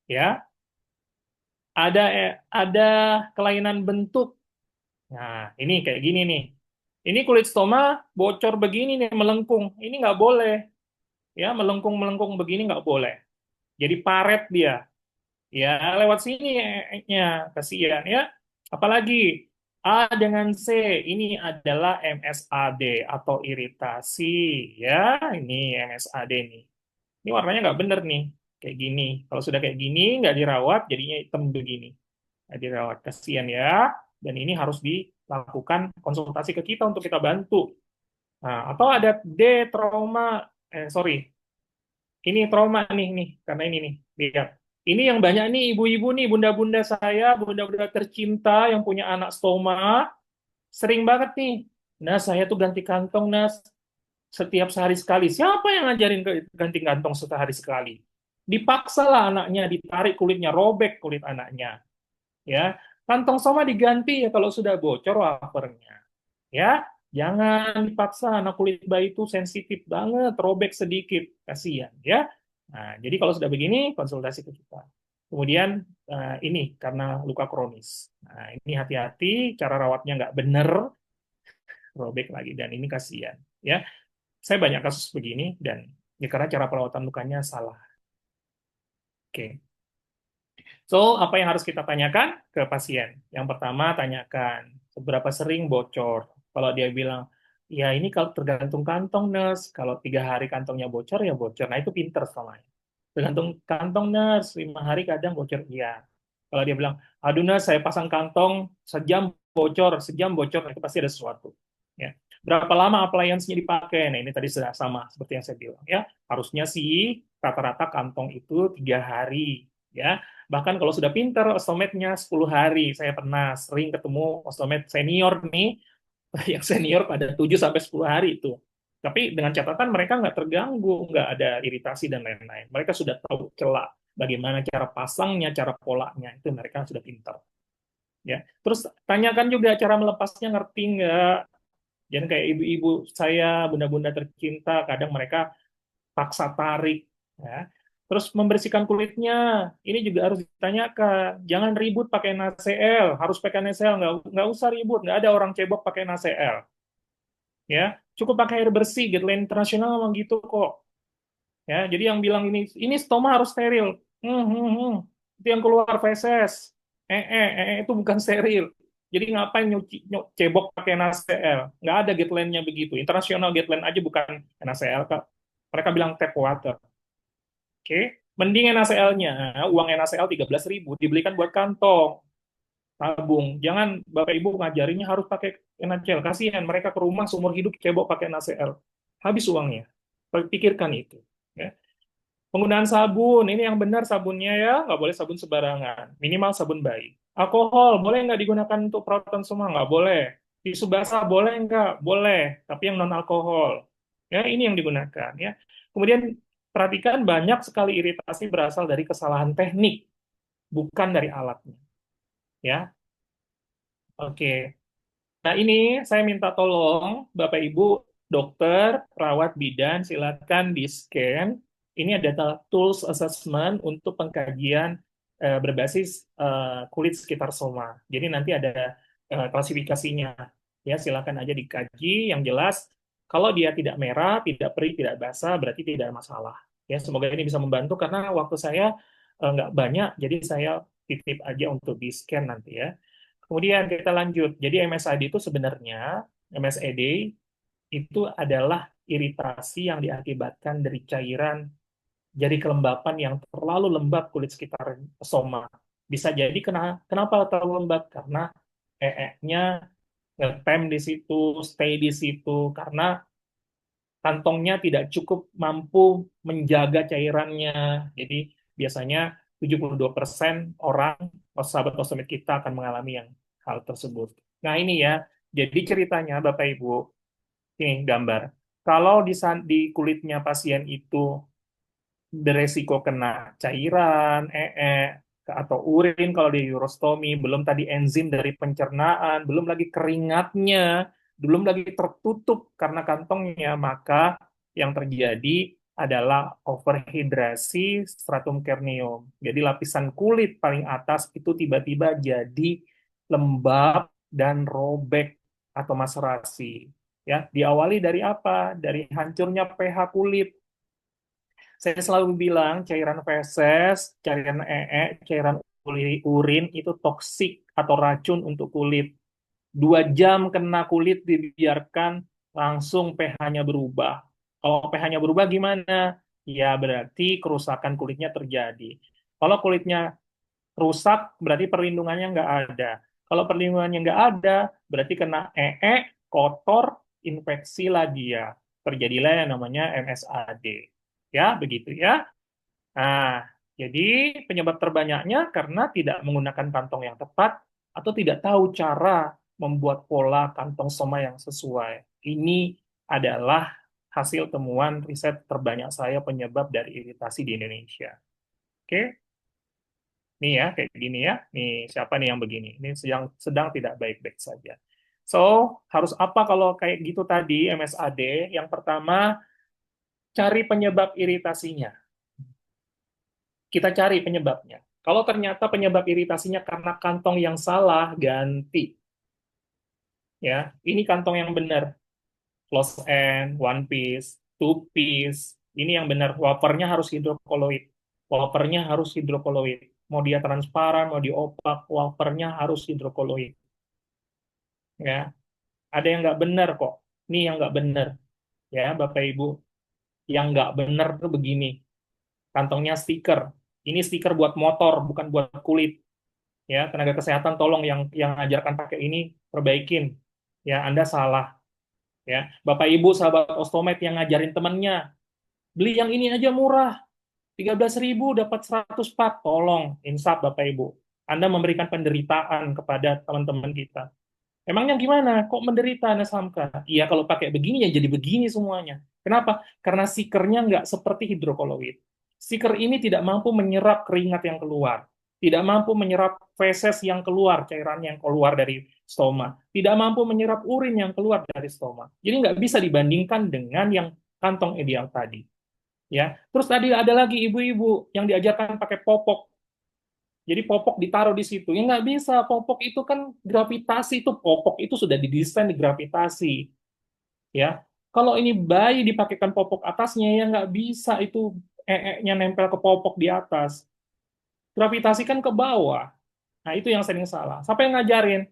ya. Ada kelainan bentuk. Nah, ini kayak gini nih. Ini kulit stoma bocor begini nih, melengkung. Ini nggak boleh. Ya, melengkung-melengkung begini nggak boleh. Jadi paret dia. Ya, lewat sini nya kasihan ya. Apalagi A dengan C, ini adalah MSAD atau iritasi. Ya, ini MSAD nih. Ini warnanya nggak bener nih. Kayak gini. Kalau sudah kayak gini, nggak dirawat, jadinya hitam begini. Nggak dirawat. Kasihan ya. Dan ini harus dilakukan konsultasi ke kita untuk kita bantu. Nah, atau ada D trauma, sorry, ini trauma nih, karena ini nih, lihat. Ini yang banyak nih ibu-ibu nih, bunda-bunda saya, bunda-bunda tercinta yang punya anak stoma, sering banget nih. Nah, saya tuh ganti kantong, Nas, setiap sehari sekali. Siapa yang ngajarin ganti kantong sehari sekali? Dipaksa lah anaknya, ditarik kulitnya, robek kulit anaknya. Ya, kantong stoma diganti ya kalau sudah bocor wafernya. Ya, jangan dipaksa, anak kulit bayi itu sensitif banget, robek sedikit, kasihan ya. Nah, jadi kalau sudah begini, konsultasi ke kita. Kemudian ini karena luka kronis. Nah, ini hati-hati, cara rawatnya nggak bener, robek lagi dan ini kasihan ya. Saya banyak kasus begini dan ya karena cara perawatan lukanya salah. Oke. So, apa yang harus kita tanyakan ke pasien? Yang pertama, tanyakan seberapa sering bocor. Kalau dia bilang, ya ini kalau tergantung kantong, nurse. Kalau 3 hari kantongnya bocor, ya bocor. Nah, itu pinter soalnya. Tergantung kantong, nurse. 5 hari kadang bocor, iya. Kalau dia bilang, aduh, nurse, saya pasang kantong, sejam bocor, nah, itu pasti ada sesuatu. Ya. Berapa lama appliance-nya dipakai? Nah, ini tadi sudah sama seperti yang saya bilang. Ya, harusnya sih rata-rata kantong itu 3 hari. Ya, bahkan kalau sudah pinter, ostometnya 10 hari. Saya pernah sering ketemu ostomet senior nih, yang senior pada 7 sampai 10 hari itu. Tapi dengan catatan mereka nggak terganggu, nggak ada iritasi dan lain-lain. Mereka sudah tahu celah bagaimana cara pasangnya, cara polanya, itu mereka sudah pintar. Ya, terus tanyakan juga cara melepasnya ngerti nggak? Jangan kayak ibu-ibu saya, bunda-bunda tercinta, kadang mereka paksa tarik. Ya. Terus membersihkan kulitnya, ini juga harus ditanyakan. Jangan ribut pakai NaCl, harus pakai NaCl, nggak usah ribut, nggak ada orang cebok pakai NaCl. Ya, cukup pakai air bersih, guideline internasional memang gitu kok. Ya, jadi yang bilang ini stoma harus steril. Itu yang keluar feses. Itu bukan steril. Jadi ngapain cebok pakai NaCl? Nggak ada guideline-nya begitu. Internasional guideline aja bukan NaCl, Kak. Mereka bilang tap water. Oke. Mending NaCl-nya, uang NaCl 13.000 dibelikan buat kantong, tabung. Jangan Bapak Ibu ngajarinnya harus pakai NaCl. Kasihan mereka ke rumah seumur hidup cebok pakai NaCl. Habis uangnya. Pikirkan itu. Ya. Penggunaan sabun, ini yang benar sabunnya ya, nggak boleh sabun sembarangan. Minimal sabun bayi. Alkohol, boleh nggak digunakan untuk perawatan semua? Nggak boleh. Tisu basah, boleh nggak? Boleh, tapi yang non-alkohol. Ya, ini yang digunakan. Ya. Kemudian, perhatikan banyak sekali iritasi berasal dari kesalahan teknik, bukan dari alatnya. Ya, oke. Nah, ini saya minta tolong Bapak Ibu dokter, perawat bidan, silakan di-scan. Ini adalah tools assessment untuk pengkajian berbasis kulit sekitar soma. Jadi nanti ada klasifikasinya. Ya, silakan aja dikaji yang jelas. Kalau dia tidak merah, tidak perih, tidak basah, berarti tidak ada masalah. Ya, semoga ini bisa membantu karena waktu saya nggak banyak, jadi saya titip aja untuk di-scan nanti ya. Kemudian kita lanjut. Jadi MSAD itu sebenarnya MSAD itu adalah iritasi yang diakibatkan dari cairan jadi kelembapan yang terlalu lembab kulit sekitar soma. Bisa jadi kenapa terlalu lembab? Karena nya ngetem di situ, stay di situ karena kantongnya tidak cukup mampu menjaga cairannya. Jadi biasanya 72% orang sahabat kosmet kita akan mengalami yang hal tersebut. Nah ini ya, jadi ceritanya Bapak Ibu, ini gambar. Kalau di kulitnya pasien itu beresiko kena cairan, atau urin kalau di urostomi, belum tadi enzim dari pencernaan, belum lagi keringatnya, belum lagi tertutup karena kantongnya, maka yang terjadi adalah overhidrasi stratum corneum. Jadi lapisan kulit paling atas itu tiba-tiba jadi lembab dan robek atau maserasi. Ya, diawali dari apa? Dari hancurnya pH kulit. Saya selalu bilang cairan feses, cairan cairan urin itu toksik atau racun untuk kulit. 2 jam kena kulit dibiarkan langsung pH-nya berubah. Kalau pH-nya berubah gimana? Ya berarti kerusakan kulitnya terjadi. Kalau kulitnya rusak berarti perlindungannya nggak ada. Kalau perlindungannya nggak ada berarti kena kotor, infeksi lagi ya. Terjadilah yang namanya MSAD. Ya, begitu ya. Nah, jadi penyebab terbanyaknya karena tidak menggunakan kantong yang tepat atau tidak tahu cara membuat pola kantong soma yang sesuai. Ini adalah hasil temuan riset terbanyak saya penyebab dari iritasi di Indonesia. Oke, nih ya kayak gini ya. Nih siapa nih yang begini? Ini sedang tidak baik-baik saja. So, harus apa kalau kayak gitu tadi MSAD? Yang pertama, cari penyebab iritasinya. Kita cari penyebabnya. Kalau ternyata penyebab iritasinya karena kantong yang salah, ganti. Ya, ini kantong yang benar. Close end, one piece, two piece. Ini yang benar. Wafernya harus hidrokoloid. Wafernya harus hidrokoloid. Mau dia transparan, mau dia opak, wafernya harus hidrokoloid. Ya, ada yang nggak benar kok. Ini yang nggak benar. Ya, Bapak Ibu. Yang nggak benar tuh begini. Kantongnya stiker. Ini stiker buat motor, bukan buat kulit. Ya tenaga kesehatan tolong yang ajarkan pakai ini perbaikin ya Anda salah ya Bapak Ibu sahabat ostomed yang ngajarin temannya beli yang ini aja murah 13.000 dapat 100 pak tolong insaf Bapak Ibu Anda memberikan penderitaan kepada teman-teman kita emangnya gimana kok menderita Anda Samka iya kalau pakai begini ya jadi begini semuanya kenapa karena stikernya nggak seperti hidrokoloid stiker ini tidak mampu menyerap keringat yang keluar tidak mampu menyerap feses yang keluar, cairan yang keluar dari stoma, tidak mampu menyerap urin yang keluar dari stoma. Jadi nggak bisa dibandingkan dengan yang kantong ideal tadi. Ya, terus tadi ada lagi ibu-ibu yang diajarkan pakai popok. Jadi popok ditaruh di situ. Ya nggak bisa, popok itu kan gravitasi itu popok itu sudah didesain di gravitasi. Ya, kalau ini bayi dipakaikan popok atasnya ya nggak bisa itu nya nempel ke popok di atas. Gravitasi kan ke bawah. Nah, itu yang sering salah. Siapa yang ngajarin?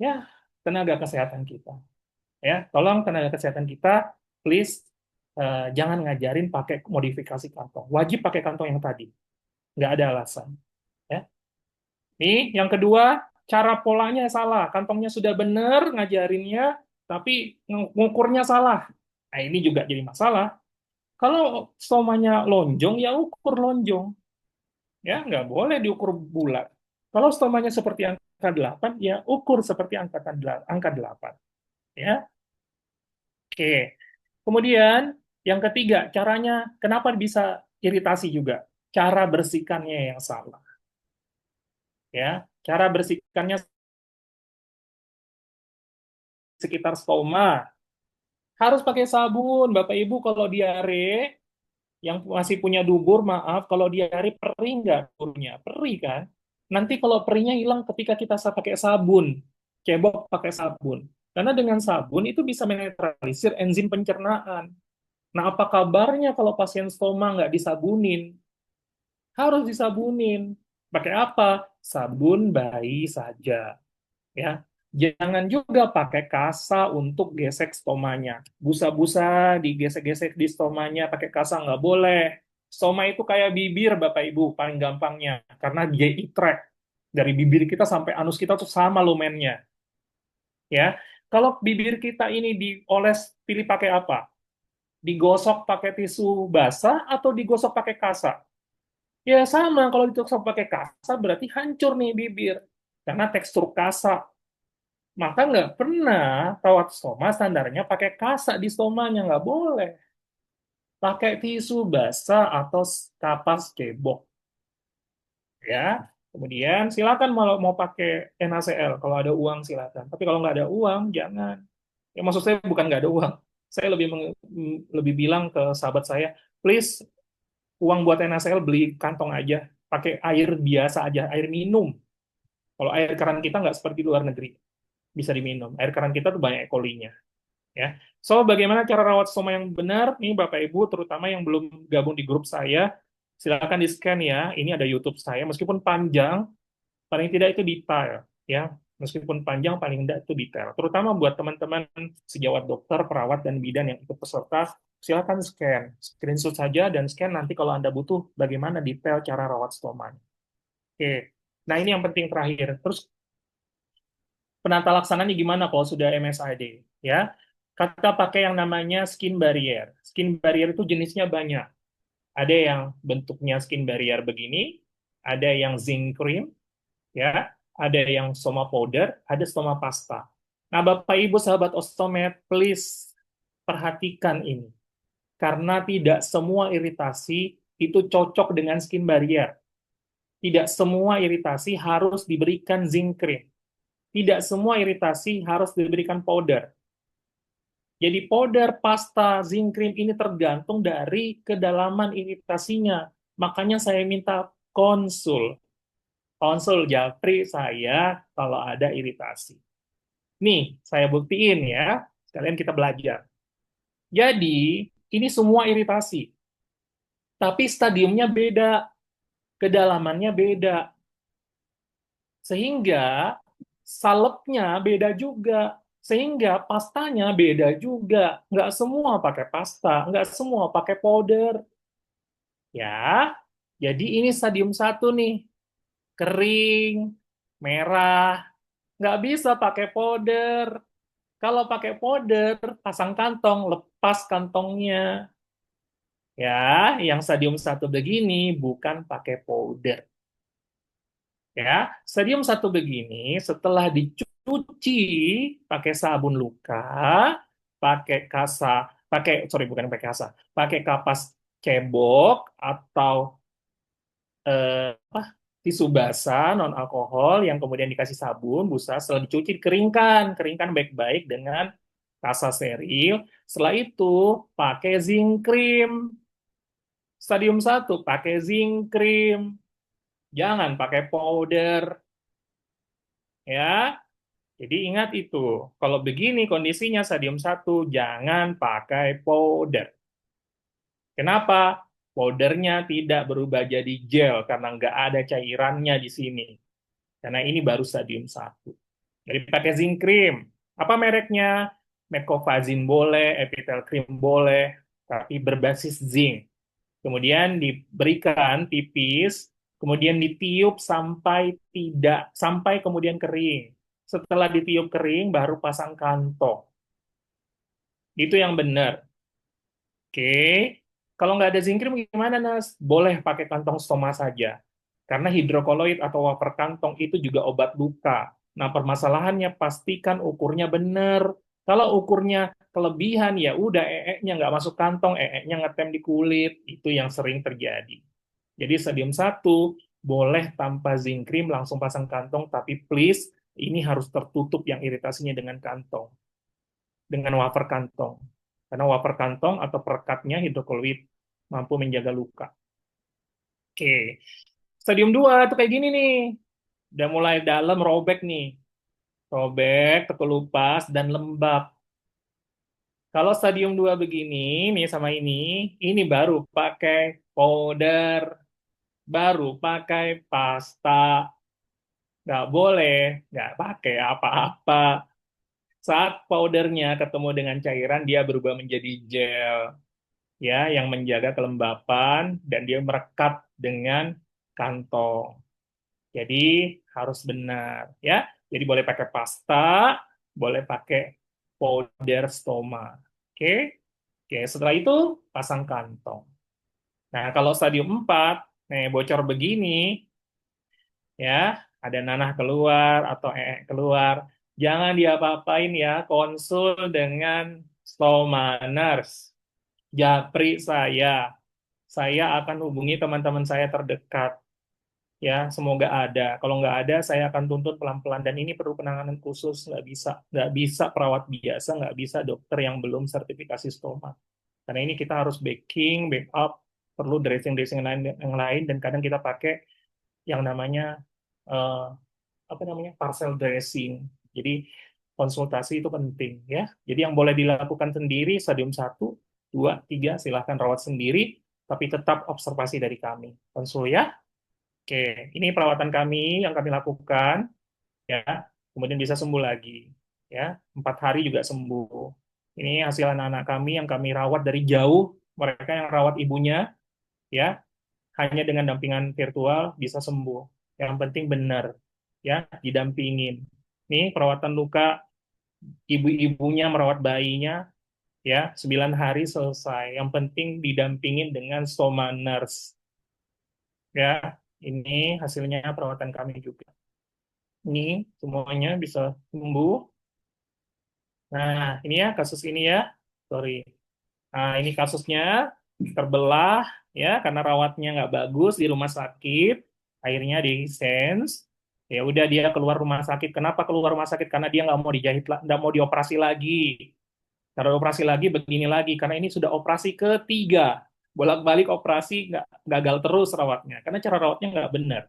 Ya, tenaga kesehatan kita. Ya, tolong tenaga kesehatan kita, please jangan ngajarin pakai modifikasi kantong. Wajib pakai kantong yang tadi. Nggak ada alasan. Ya. Nih, yang kedua, cara polanya salah. Kantongnya sudah benar ngajarinnya, tapi ngukurnya salah. Nah, ini juga jadi masalah. Kalau stomanya lonjong, ya ukur lonjong. Ya, nggak boleh diukur bulat. Kalau stomanya seperti angka 8, ya ukur seperti angka 8. Ya, oke. Kemudian, yang ketiga, caranya, kenapa bisa iritasi juga? Cara bersihkannya yang salah. Ya, cara bersihkannya sekitar stoma. Harus pakai sabun, Bapak Ibu, kalau diare, yang masih punya dubur, maaf, kalau diare perih nggak duburnya? Perih kan? Nanti kalau perihnya hilang ketika kita pakai sabun, cebok pakai sabun. Karena dengan sabun itu bisa menetralisir enzim pencernaan. Nah, apa kabarnya kalau pasien stoma nggak disabunin? Harus disabunin. Pakai apa? Sabun bayi saja. Ya, jangan juga pakai kasa untuk gesek stomanya. Busa-busa digesek-gesek di stomanya pakai kasa nggak boleh. Stoma itu kayak bibir, Bapak Ibu, paling gampangnya. Karena GI tract. Dari bibir kita sampai anus kita tuh sama lumennya. Ya, kalau bibir kita ini dioles, pilih pakai apa? Digosok pakai tisu basah atau digosok pakai kasa? Ya sama, kalau digosok pakai kasa berarti hancur nih bibir. Karena tekstur kasa, maka nggak pernah rawat stoma standarnya pakai kasak di stomanya, nggak boleh. Pakai tisu basah atau kapas cebok. Ya. Kemudian silakan kalau mau pakai NaCl, kalau ada uang silakan. Tapi kalau nggak ada uang, jangan. Ya, maksud saya bukan nggak ada uang. Saya lebih bilang ke sahabat saya, please uang buat NaCl beli kantong aja. Pakai air biasa aja, air minum. Kalau air keran kita nggak seperti luar negeri, bisa diminum. Air keran kita tuh banyak E. coli-nya. Ya. So, bagaimana cara rawat stoma yang benar? Nih, Bapak Ibu, terutama yang belum gabung di grup saya, silakan di-scan ya. Ini ada YouTube saya, meskipun panjang, paling tidak itu detail. Ya, meskipun panjang, paling tidak itu detail. Terutama buat teman-teman sejawat dokter, perawat, dan bidan yang ikut peserta, silakan scan. Screenshot saja dan scan nanti kalau Anda butuh bagaimana detail cara rawat stoma. Oke. Nah, ini yang penting terakhir. Terus penata laksananya gimana kalau sudah MSID? Ya, kita pakai yang namanya skin barrier. Skin barrier itu jenisnya banyak. Ada yang bentuknya skin barrier begini, ada yang zinc cream, ya, ada yang stoma powder, ada stoma pasta. Nah, Bapak Ibu sahabat ostomed, please perhatikan ini. Karena tidak semua iritasi itu cocok dengan skin barrier. Tidak semua iritasi harus diberikan zinc cream. Tidak semua iritasi harus diberikan powder. Jadi powder, pasta, zinc cream ini tergantung dari kedalaman iritasinya. Makanya saya minta konsul. Konsul japri saya kalau ada iritasi. Nih, saya buktiin ya. Sekalian kita belajar. Jadi, ini semua iritasi. Tapi stadiumnya beda. Kedalamannya beda. Sehingga salepnya beda juga. Sehingga pastanya beda juga. Nggak semua pakai pasta, nggak semua pakai powder. Ya, jadi ini stadium satu nih. Kering, merah, nggak bisa pakai powder. Kalau pakai powder, pasang kantong, lepas kantongnya. Ya, yang stadium satu begini bukan pakai powder. Ya, stadium satu begini setelah dicuci pakai sabun luka, pakai kasa, pakai sorry bukan pakai kasa, pakai kapas cebok atau apa tisu basah non alkohol yang kemudian dikasih sabun, busa, setelah dicuci keringkan, keringkan baik-baik dengan kasa steril. Setelah itu pakai zinc cream. Stadium satu pakai zinc cream. Jangan pakai powder ya. Jadi ingat itu, kalau begini kondisinya stadium satu jangan pakai powder. Kenapa? Powdernya tidak berubah jadi gel karena nggak ada cairannya di sini. Karena ini baru stadium satu. Jadi pakai zinc cream. Apa mereknya? Mecofazin boleh, Epitel cream boleh. tapi berbasis zinc. Kemudian diberikan tipis, kemudian ditiup sampai kemudian kering. Setelah ditiup kering, baru pasang kantong. Itu yang benar. Oke, kalau nggak ada zinc cream gimana, Nas? Boleh pakai kantong stoma saja. Karena hidrokoloid atau wafer kantong itu juga obat luka. Nah, permasalahannya pastikan ukurnya benar. Kalau ukurnya kelebihan, ya udah nya nggak masuk kantong, nya ngetem di kulit. Itu yang sering terjadi. Jadi stadium 1 boleh tanpa zinc cream langsung pasang kantong, tapi please ini harus tertutup yang iritasinya dengan kantong, dengan wafer kantong. Karena wafer kantong atau perekatnya hidrokoloid mampu menjaga luka. Oke, stadium 2 tuh kayak gini nih. Udah mulai dalam robek nih. Robek, terkelupas, dan lembab. Kalau stadium 2 begini, nih sama ini baru pakai powder, baru pakai pasta, nggak boleh, nggak pakai apa-apa. Saat powdernya ketemu dengan cairan, dia berubah menjadi gel, ya, yang menjaga kelembapan dan dia merekat dengan kantong. Jadi harus benar, ya. Jadi boleh pakai pasta, boleh pakai powder stoma. Oke? Oke, setelah itu pasang kantong. Nah, kalau stadium 4, nih bocor begini, ya, ada nanah keluar atau keluar, jangan diapa-apain ya, konsul dengan stoma nurse. Japri saya akan hubungi teman-teman saya terdekat. Ya, semoga ada. Kalau nggak ada, saya akan tuntut pelan-pelan. Dan ini perlu penanganan khusus, nggak bisa perawat biasa, nggak bisa dokter yang belum sertifikasi stoma. Karena ini kita harus backup, perlu dressing-dressing yang lain, dan kadang kita pakai yang namanya eh, apa namanya parcel dressing. Jadi konsultasi itu penting ya. Jadi yang boleh dilakukan sendiri stadium 1, 2, 3 silahkan rawat sendiri, tapi tetap observasi dari kami. Konsul ya. Oke, ini perawatan kami yang kami lakukan ya. Kemudian bisa sembuh lagi ya. 4 hari juga sembuh. Ini hasil anak-anak kami yang kami rawat dari jauh. Mereka yang rawat ibunya ya, hanya dengan dampingan virtual bisa sembuh. Yang penting benar ya, didampingin. Nih perawatan luka, ibu-ibunya merawat bayinya ya, 9 hari selesai. Yang penting didampingin dengan stoma nurse ya. Ini hasilnya perawatan kami juga. Ini semuanya bisa sembuh. Nah, ini ya kasus ini ya. Sorry. Nah, ini kasusnya terbelah ya karena rawatnya nggak bagus di rumah sakit. Akhirnya di sense. Ya udah dia keluar rumah sakit. Kenapa keluar rumah sakit? Karena dia nggak mau dijahit, nggak mau dioperasi lagi. Karena operasi lagi begini lagi. Karena ini sudah operasi ketiga. Bolak-balik operasi nggak gagal terus rawatnya. Karena cara rawatnya nggak benar.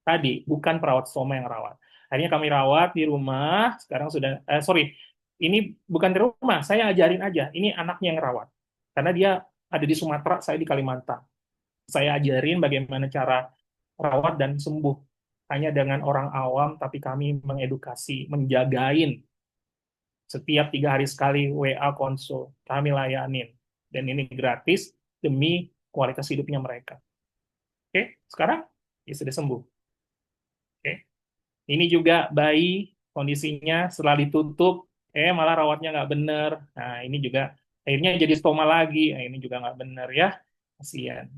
Tadi bukan perawat stoma yang rawat. Akhirnya kami rawat di rumah. Sekarang sudah sorry, ini bukan di rumah. Saya ajarin aja. Ini anaknya yang rawat. Karena dia ada di Sumatera, saya di Kalimantan. Saya ajarin bagaimana cara rawat dan sembuh. Hanya dengan orang awam, tapi kami mengedukasi, menjagain. Setiap 3 hari sekali WA konsul, kami layanin. Dan ini gratis demi kualitas hidupnya mereka. Oke, sekarang ya sudah sembuh. Oke. Ini juga bayi kondisinya setelah ditutup, malah rawatnya nggak bener. Nah, ini juga akhirnya jadi stoma lagi. Nah, ini juga nggak bener ya. Kasihan.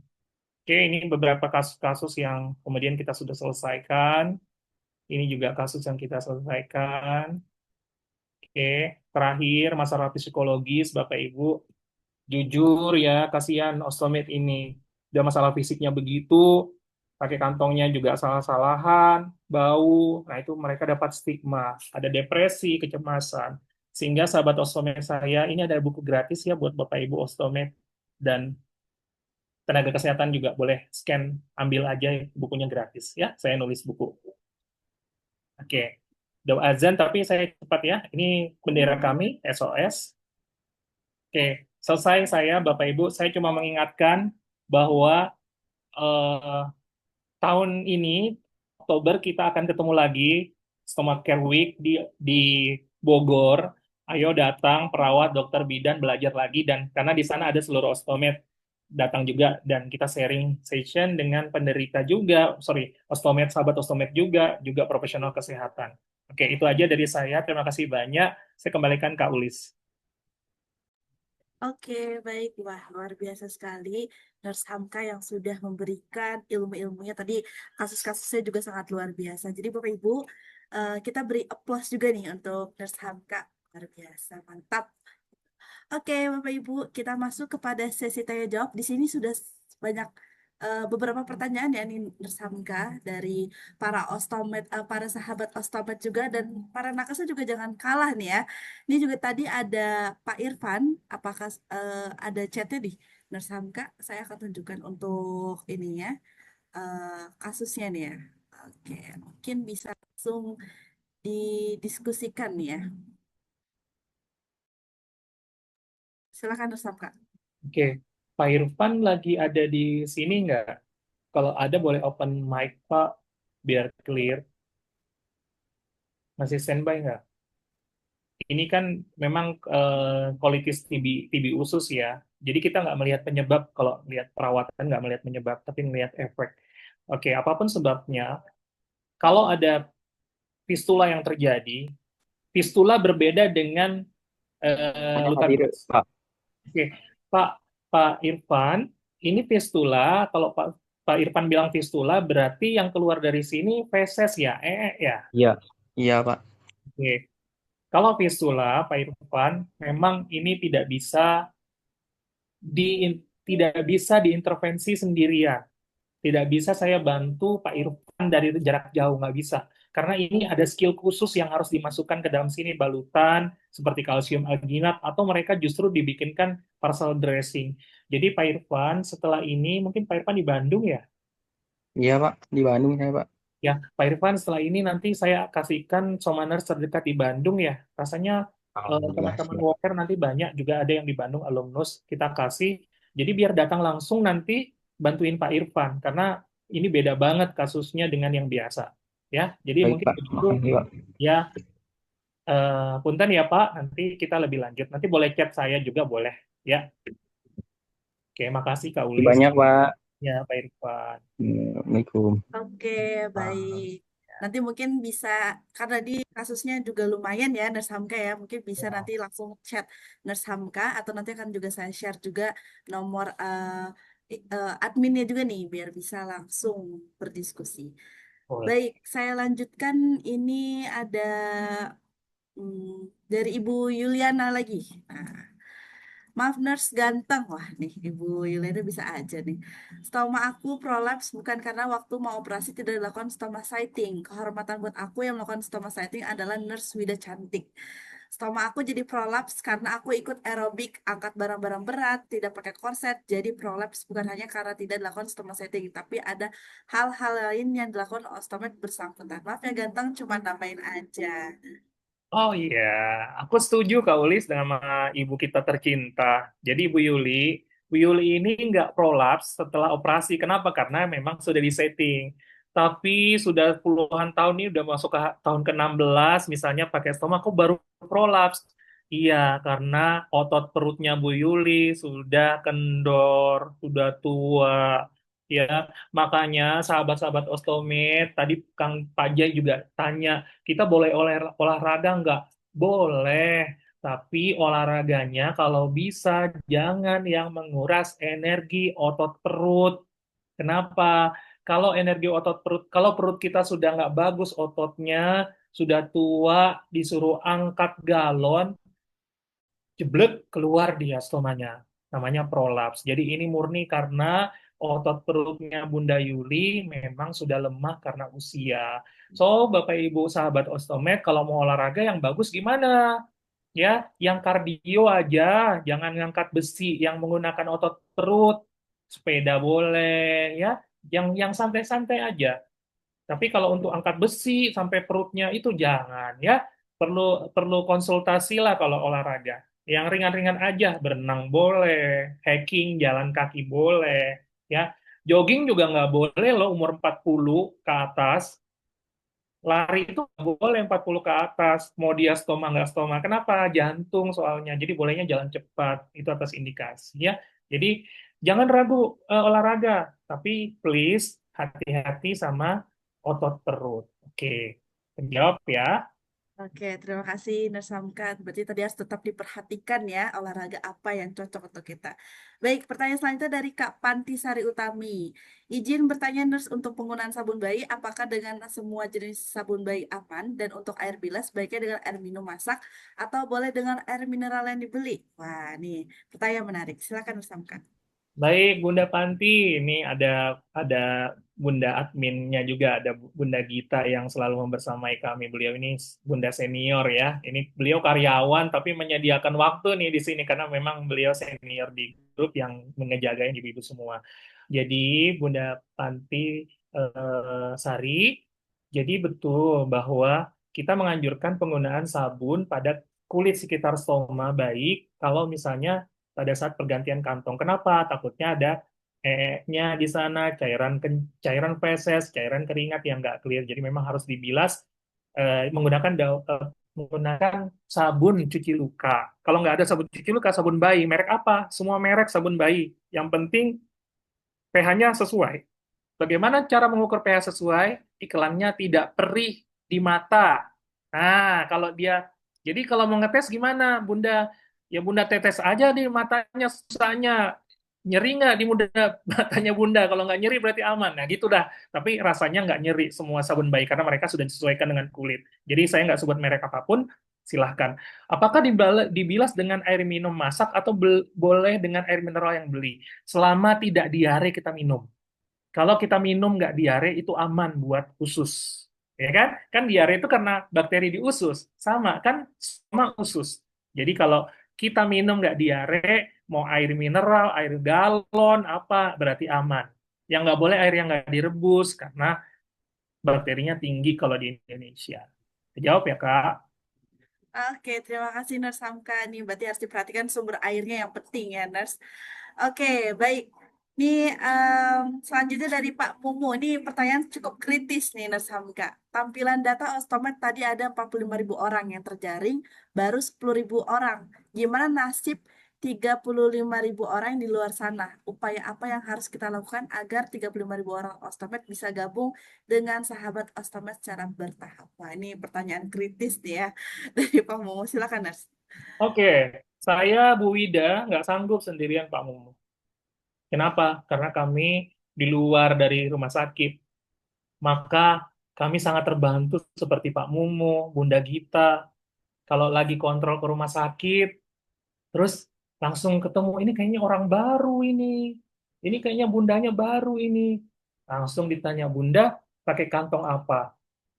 Oke, ini beberapa kasus-kasus yang kemudian kita sudah selesaikan. Ini juga kasus yang kita selesaikan. Oke, terakhir masalah psikologis, Bapak Ibu. Jujur ya, kasihan osteomed ini. Udah masalah fisiknya begitu, pakai kantongnya juga salah-salahan, bau. Nah, itu mereka dapat stigma, ada depresi, kecemasan. Sehingga sahabat osteomed saya, ini ada buku gratis ya buat Bapak Ibu osteomed dan tenaga kesehatan juga boleh scan, ambil aja bukunya gratis ya. Saya nulis buku. Oke. Udah azan tapi saya cepat ya. Ini bendera kami SOS. Oke, selesai saya Bapak Ibu. Saya cuma mengingatkan bahwa eh, tahun ini Oktober kita akan ketemu lagi Stomach Care Week di Bogor. Ayo datang perawat, dokter bidan belajar lagi dan karena di sana ada seluruh ostomed datang juga dan kita sharing session dengan penderita juga, sorry, ostomed sahabat ostomed juga profesional kesehatan. Oke, itu aja dari saya. Terima kasih banyak. Saya kembalikan Kak Ulis. Oke, baik. Wah, luar biasa sekali Nurse Hamka yang sudah memberikan ilmu-ilmunya tadi. Kasus-kasusnya juga sangat luar biasa. Jadi Bapak Ibu, kita beri applause juga nih untuk Nurse Hamka. Luar biasa, mantap. Oke, Bapak Ibu, kita masuk kepada sesi tanya jawab. Di sini sudah banyak beberapa pertanyaan ya nih Samka dari para ostomed, para sahabat ostomed juga dan para nakesnya juga jangan kalah nih ya. Ini juga tadi ada Pak Irfan, apakah ada chatnya nih Samka? Saya akan tunjukkan untuk ininya kasusnya nih ya. Oke, mungkin bisa langsung didiskusikan nih ya. Silakan Samka. Oke, Pak Irfan lagi ada di sini nggak? Kalau ada boleh open mic Pak, biar clear. Masih standby nggak? Ini kan memang colitis TB usus ya. Jadi kita nggak melihat penyebab, kalau melihat perawatan nggak melihat penyebab, tapi melihat efek. Oke, apapun sebabnya, kalau ada fistula yang terjadi, fistula berbeda dengan Hanya luka hadir, biasa. Pak. Oke, Pak Pak Irfan, ini fistula. Kalau Pak Irfan bilang fistula, berarti yang keluar dari sini feses ya, ya. Iya, iya, Pak. Oke, kalau fistula, Pak Irfan, memang ini tidak bisa diintervensi sendirian. Tidak bisa saya bantu Pak Irfan dari jarak jauh, nggak bisa. Karena ini ada skill khusus yang harus dimasukkan ke dalam sini, balutan, seperti kalsium alginat, atau mereka justru dibikinkan partial dressing. Jadi Pak Irfan, setelah ini, mungkin Pak Irfan di Bandung ya? Iya, Pak. Di Bandung saya, Pak. Ya, Pak Irfan, setelah ini nanti saya kasihkan Somaners terdekat di Bandung ya. Rasanya Alhamdulillah, teman-teman siap. Walker nanti banyak, juga ada yang di Bandung, alumnus, kita kasih. Jadi biar datang langsung nanti bantuin Pak Irfan, karena ini beda banget kasusnya dengan yang biasa. Ya, jadi Baik, mungkin Pak. begitu. Makasih, Pak. Ya, punten ya Pak, nanti kita lebih lanjut. Nanti boleh chat saya juga boleh. Ya, oke, makasih Kak Terima Ulis. banyak, Pak. Ya, Pak Irfan. Assalamualaikum. Oke, Ah, baik. Nanti mungkin bisa, karena di kasusnya juga lumayan ya, Nurse Hamka ya, mungkin bisa ya, nanti langsung chat Nurse Hamka, atau nanti akan juga saya share juga nomor adminnya juga nih, biar bisa langsung berdiskusi. boleh. Baik, saya lanjutkan. Ini ada dari Ibu Yuliana lagi. Nah, maaf nurse ganteng. Wah nih Ibu Yulena bisa aja nih. Stoma aku prolaps bukan karena waktu mau operasi tidak dilakukan stoma sighting. Kehormatan buat aku yang melakukan stoma sighting adalah nurse Wida Cantik. Stoma aku jadi prolaps karena aku ikut aerobik, angkat barang-barang berat, tidak pakai korset. Jadi prolaps bukan hanya karena tidak dilakukan stoma sighting, tapi ada hal-hal lain yang dilakukan ostomed bersangkutan. Maaf ya ganteng, cuma nambahin aja. Oh iya, aku setuju Kak Ulis dengan ibu kita tercinta. Jadi Bu Yuli ini nggak prolaps setelah operasi. Kenapa? Karena memang sudah disetting. Tapi sudah puluhan tahun ini udah masuk ke tahun ke-16, misalnya pakai stoma, aku baru prolaps. Iya, karena otot perutnya Bu Yuli sudah kendor, sudah tua. Ya, makanya sahabat-sahabat ostomed, tadi Kang Pajai juga tanya, kita boleh olahraga nggak? Boleh, tapi olahraganya kalau bisa jangan yang menguras energi otot perut. Kenapa? Kalau energi otot perut, kalau perut kita sudah nggak bagus ototnya, sudah tua, disuruh angkat galon, jeblek keluar dia stomanya. Namanya prolaps. Jadi ini murni karena otot perutnya Bunda Yuli memang sudah lemah karena usia. So, Bapak Ibu sahabat ostomed, kalau mau olahraga yang bagus gimana? Ya, yang kardio aja, jangan ngangkat besi, yang menggunakan otot perut, sepeda boleh, ya, yang santai-santai aja. Tapi kalau untuk angkat besi sampai perutnya itu jangan, ya, perlu perlu konsultasi lah kalau olahraga. Yang ringan-ringan aja, berenang boleh, hiking, jalan kaki boleh, ya. Jogging juga nggak boleh loh umur 40 ke atas. Lari itu nggak boleh 40 ke atas, mau dia stoma nggak stoma. Kenapa? Jantung soalnya. Jadi bolehnya jalan cepat, itu atas indikasi ya. Jadi jangan ragu olahraga, tapi please hati-hati sama otot perut. Oke, terjawab ya. Oke, terima kasih Nurse Hamka. Berarti tadi harus tetap diperhatikan ya olahraga apa yang cocok untuk kita. Baik, pertanyaan selanjutnya dari Kak Pantisari Utami. Izin bertanya Nurse untuk penggunaan sabun bayi, apakah dengan semua jenis sabun bayi aman dan untuk air bilas baiknya dengan air minum masak atau boleh dengan air mineral yang dibeli? Wah, nih pertanyaan menarik. Silakan Nurse Hamka. Baik, Bunda Panti, ini ada Bunda adminnya juga, ada Bunda Gita yang selalu membersamai kami. Beliau ini Bunda senior ya. Ini beliau karyawan tapi menyediakan waktu nih di sini karena memang beliau senior di grup yang ngejagain ibu-ibu semua. Jadi Bunda Panti Sari, jadi betul bahwa kita menganjurkan penggunaan sabun pada kulit sekitar stoma baik kalau misalnya pada saat pergantian kantong. Kenapa? Takutnya ada nya di sana, cairan feses, cairan keringat yang nggak clear. Jadi memang harus dibilas menggunakan sabun cuci luka. Kalau nggak ada sabun cuci luka, sabun bayi. Merek apa? Semua merek sabun bayi. Yang penting pH-nya sesuai. Bagaimana cara mengukur pH sesuai? Iklannya tidak perih di mata. Nah, jadi kalau mau ngetes gimana, Bunda? Ya Bunda tetes aja di matanya, susahnya. Nyeri nggak di matanya Bunda? Kalau nggak nyeri berarti aman. Nah, gitu dah. Tapi rasanya nggak nyeri semua sabun bayi, karena mereka sudah disesuaikan dengan kulit. Jadi saya nggak sebut merek apapun, silahkan. Apakah dibilas dengan air minum masak atau boleh dengan air mineral yang beli? Selama tidak diare kita minum. Kalau kita minum nggak diare itu aman buat usus, ya kan? Kan diare itu karena bakteri di usus, sama kan sama usus. Jadi kalau kita minum nggak diare, mau air mineral, air galon, apa berarti aman. Yang nggak boleh air yang nggak direbus karena bakterinya tinggi kalau di Indonesia. Jawab ya Kak. Oke, terima kasih Nurse Hamka. Nih berarti harus diperhatikan sumber airnya yang penting ya, Nurse. Oke, baik. Nih, selanjutnya dari Pak Mumu. Ini pertanyaan cukup kritis nih, Nurse Hamka. Tampilan data Ostomed tadi ada 45.000 orang yang terjaring, baru 10.000 orang. Gimana nasib 35.000 orang yang di luar sana? Upaya apa yang harus kita lakukan agar 35.000 orang Ostomed bisa gabung dengan sahabat Ostomed secara bertahap? Wah, ini pertanyaan kritis nih ya dari Pak Mumu. Silakan, Nurse. Oke, saya Bu Wida nggak sanggup sendirian Pak Mumu. Kenapa? Karena kami di luar dari rumah sakit. Maka kami sangat terbantu seperti Pak Mumu, Bunda Gita. Kalau lagi kontrol ke rumah sakit, terus langsung ketemu, ini kayaknya orang baru ini. Ini kayaknya bundanya baru ini. Langsung ditanya, Bunda pakai kantong apa?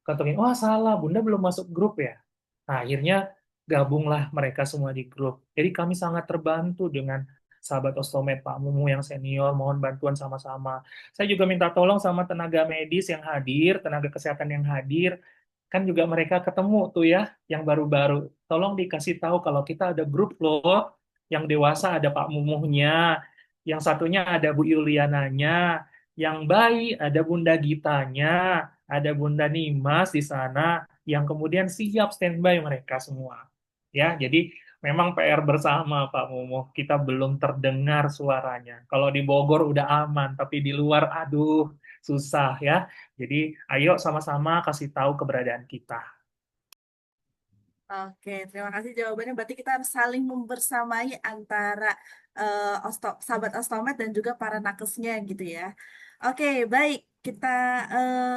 Kantongin, wah salah, Bunda belum masuk grup ya. Nah, akhirnya gabunglah mereka semua di grup. Jadi kami sangat terbantu dengan sahabat Ostomed Pak Mumu yang senior, mohon bantuan sama-sama. Saya juga minta tolong sama tenaga medis yang hadir, tenaga kesehatan yang hadir, kan juga mereka ketemu tuh ya, yang baru-baru. Tolong dikasih tahu kalau kita ada grup loh, yang dewasa ada Pak Mumuhnya, yang satunya ada Bu Yuliananya, yang bayi ada Bunda Gitanya, ada Bunda Nimas di sana, yang kemudian siap standby mereka semua. Ya, jadi memang PR bersama Pak Mumuh, kita belum terdengar suaranya. Kalau di Bogor udah aman, tapi di luar aduh susah ya. Jadi ayo sama-sama kasih tahu keberadaan kita. Oke, terima kasih jawabannya. Berarti kita harus saling membersamai antara sahabat Ostomed dan juga para nakesnya gitu ya. Oke, baik. Kita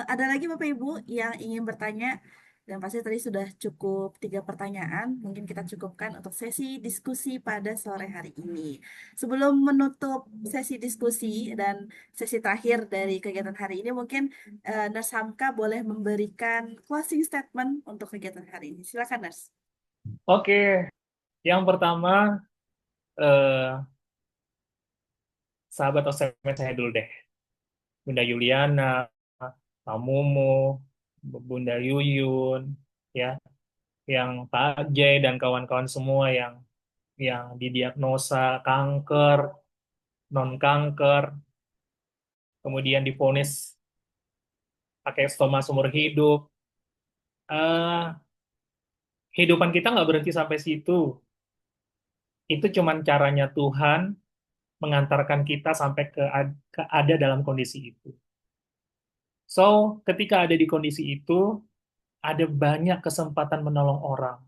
ada lagi Bapak Ibu yang ingin bertanya. Dan pasti tadi sudah cukup 3 pertanyaan. Mungkin kita cukupkan untuk sesi diskusi pada sore hari ini. Sebelum menutup sesi diskusi dan sesi terakhir dari kegiatan hari ini, mungkin Nurse Hamka boleh memberikan closing statement untuk kegiatan hari ini. Silakan, Nurse. Oke, yang pertama eh, sahabat OSM saya dulu deh. Bunda Yuliana, Pak Mumu, Bunda Yuyun, ya, yang Pak J dan kawan-kawan semua yang didiagnosa kanker, non kanker, kemudian divonis pakai stoma seumur hidup. eh, kehidupan kita nggak berhenti sampai situ. Itu cuman caranya Tuhan mengantarkan kita sampai ke ada dalam kondisi itu. So, ketika ada di kondisi itu, ada banyak kesempatan menolong orang.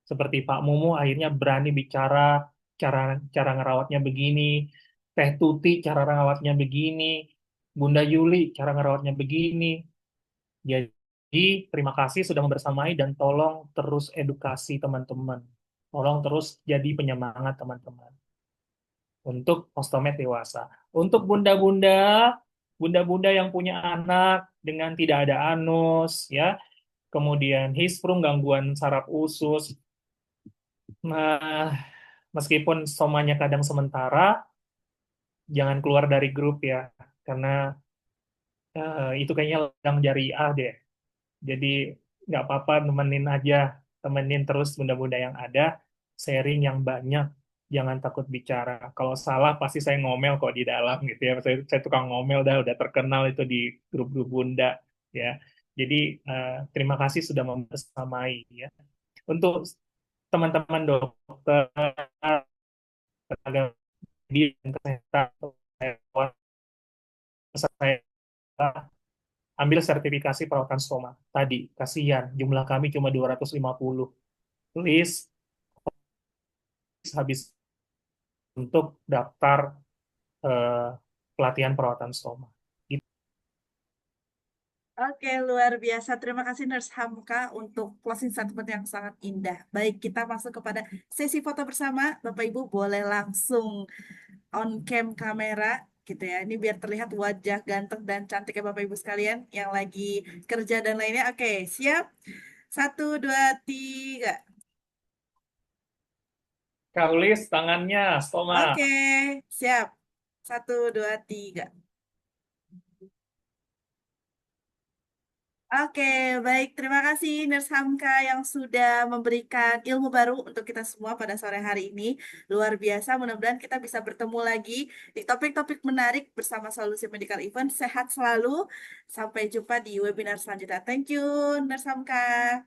Seperti Pak Mumu akhirnya berani bicara cara cara ngerawatnya begini, Teh Tuti cara ngerawatnya begini, Bunda Yuli cara ngerawatnya begini. Jadi terima kasih sudah membersamai dan tolong terus edukasi teman-teman. Tolong terus jadi penyemangat teman-teman untuk ostomed dewasa. Untuk bunda-bunda yang punya anak dengan tidak ada anus, ya, kemudian hisprum, gangguan saraf usus, nah, meskipun somanya kadang sementara, jangan keluar dari grup ya, karena itu kayaknya ladang jariah deh. Jadi nggak apa-apa, nemenin aja, temenin terus bunda-bunda yang ada, sharing yang banyak, jangan takut bicara. Kalau salah pasti saya ngomel kok di dalam gitu ya. Saya tukang ngomel dah, udah terkenal itu di grup-grup bunda ya. Jadi terima kasih sudah membersamai ya. Untuk teman-teman dokter, tenaga medis dan kesehatan, saya ambil sertifikasi perawatan stoma. Tadi, kasihan, jumlah kami cuma 250. Please, habis untuk daftar eh, pelatihan perawatan stoma. Oke, luar biasa. Terima kasih Nurse Hamka untuk closing statement yang sangat indah. Baik, kita masuk kepada sesi foto bersama. Bapak Ibu boleh langsung on cam kamera gitu ya. Ini biar terlihat wajah ganteng dan cantiknya Bapak Ibu sekalian yang lagi kerja dan lainnya. Oke, siap? Satu, dua, tiga. Kaulis, tangannya, stoma. Oke, siap. Satu, dua, tiga. Oke, baik. Terima kasih Nurse Hamka yang sudah memberikan ilmu baru untuk kita semua pada sore hari ini. Luar biasa, mudah-mudahan kita bisa bertemu lagi di topik-topik menarik bersama Solusi Medical Event. Sehat selalu. Sampai jumpa di webinar selanjutnya. Thank you, Nurse Hamka.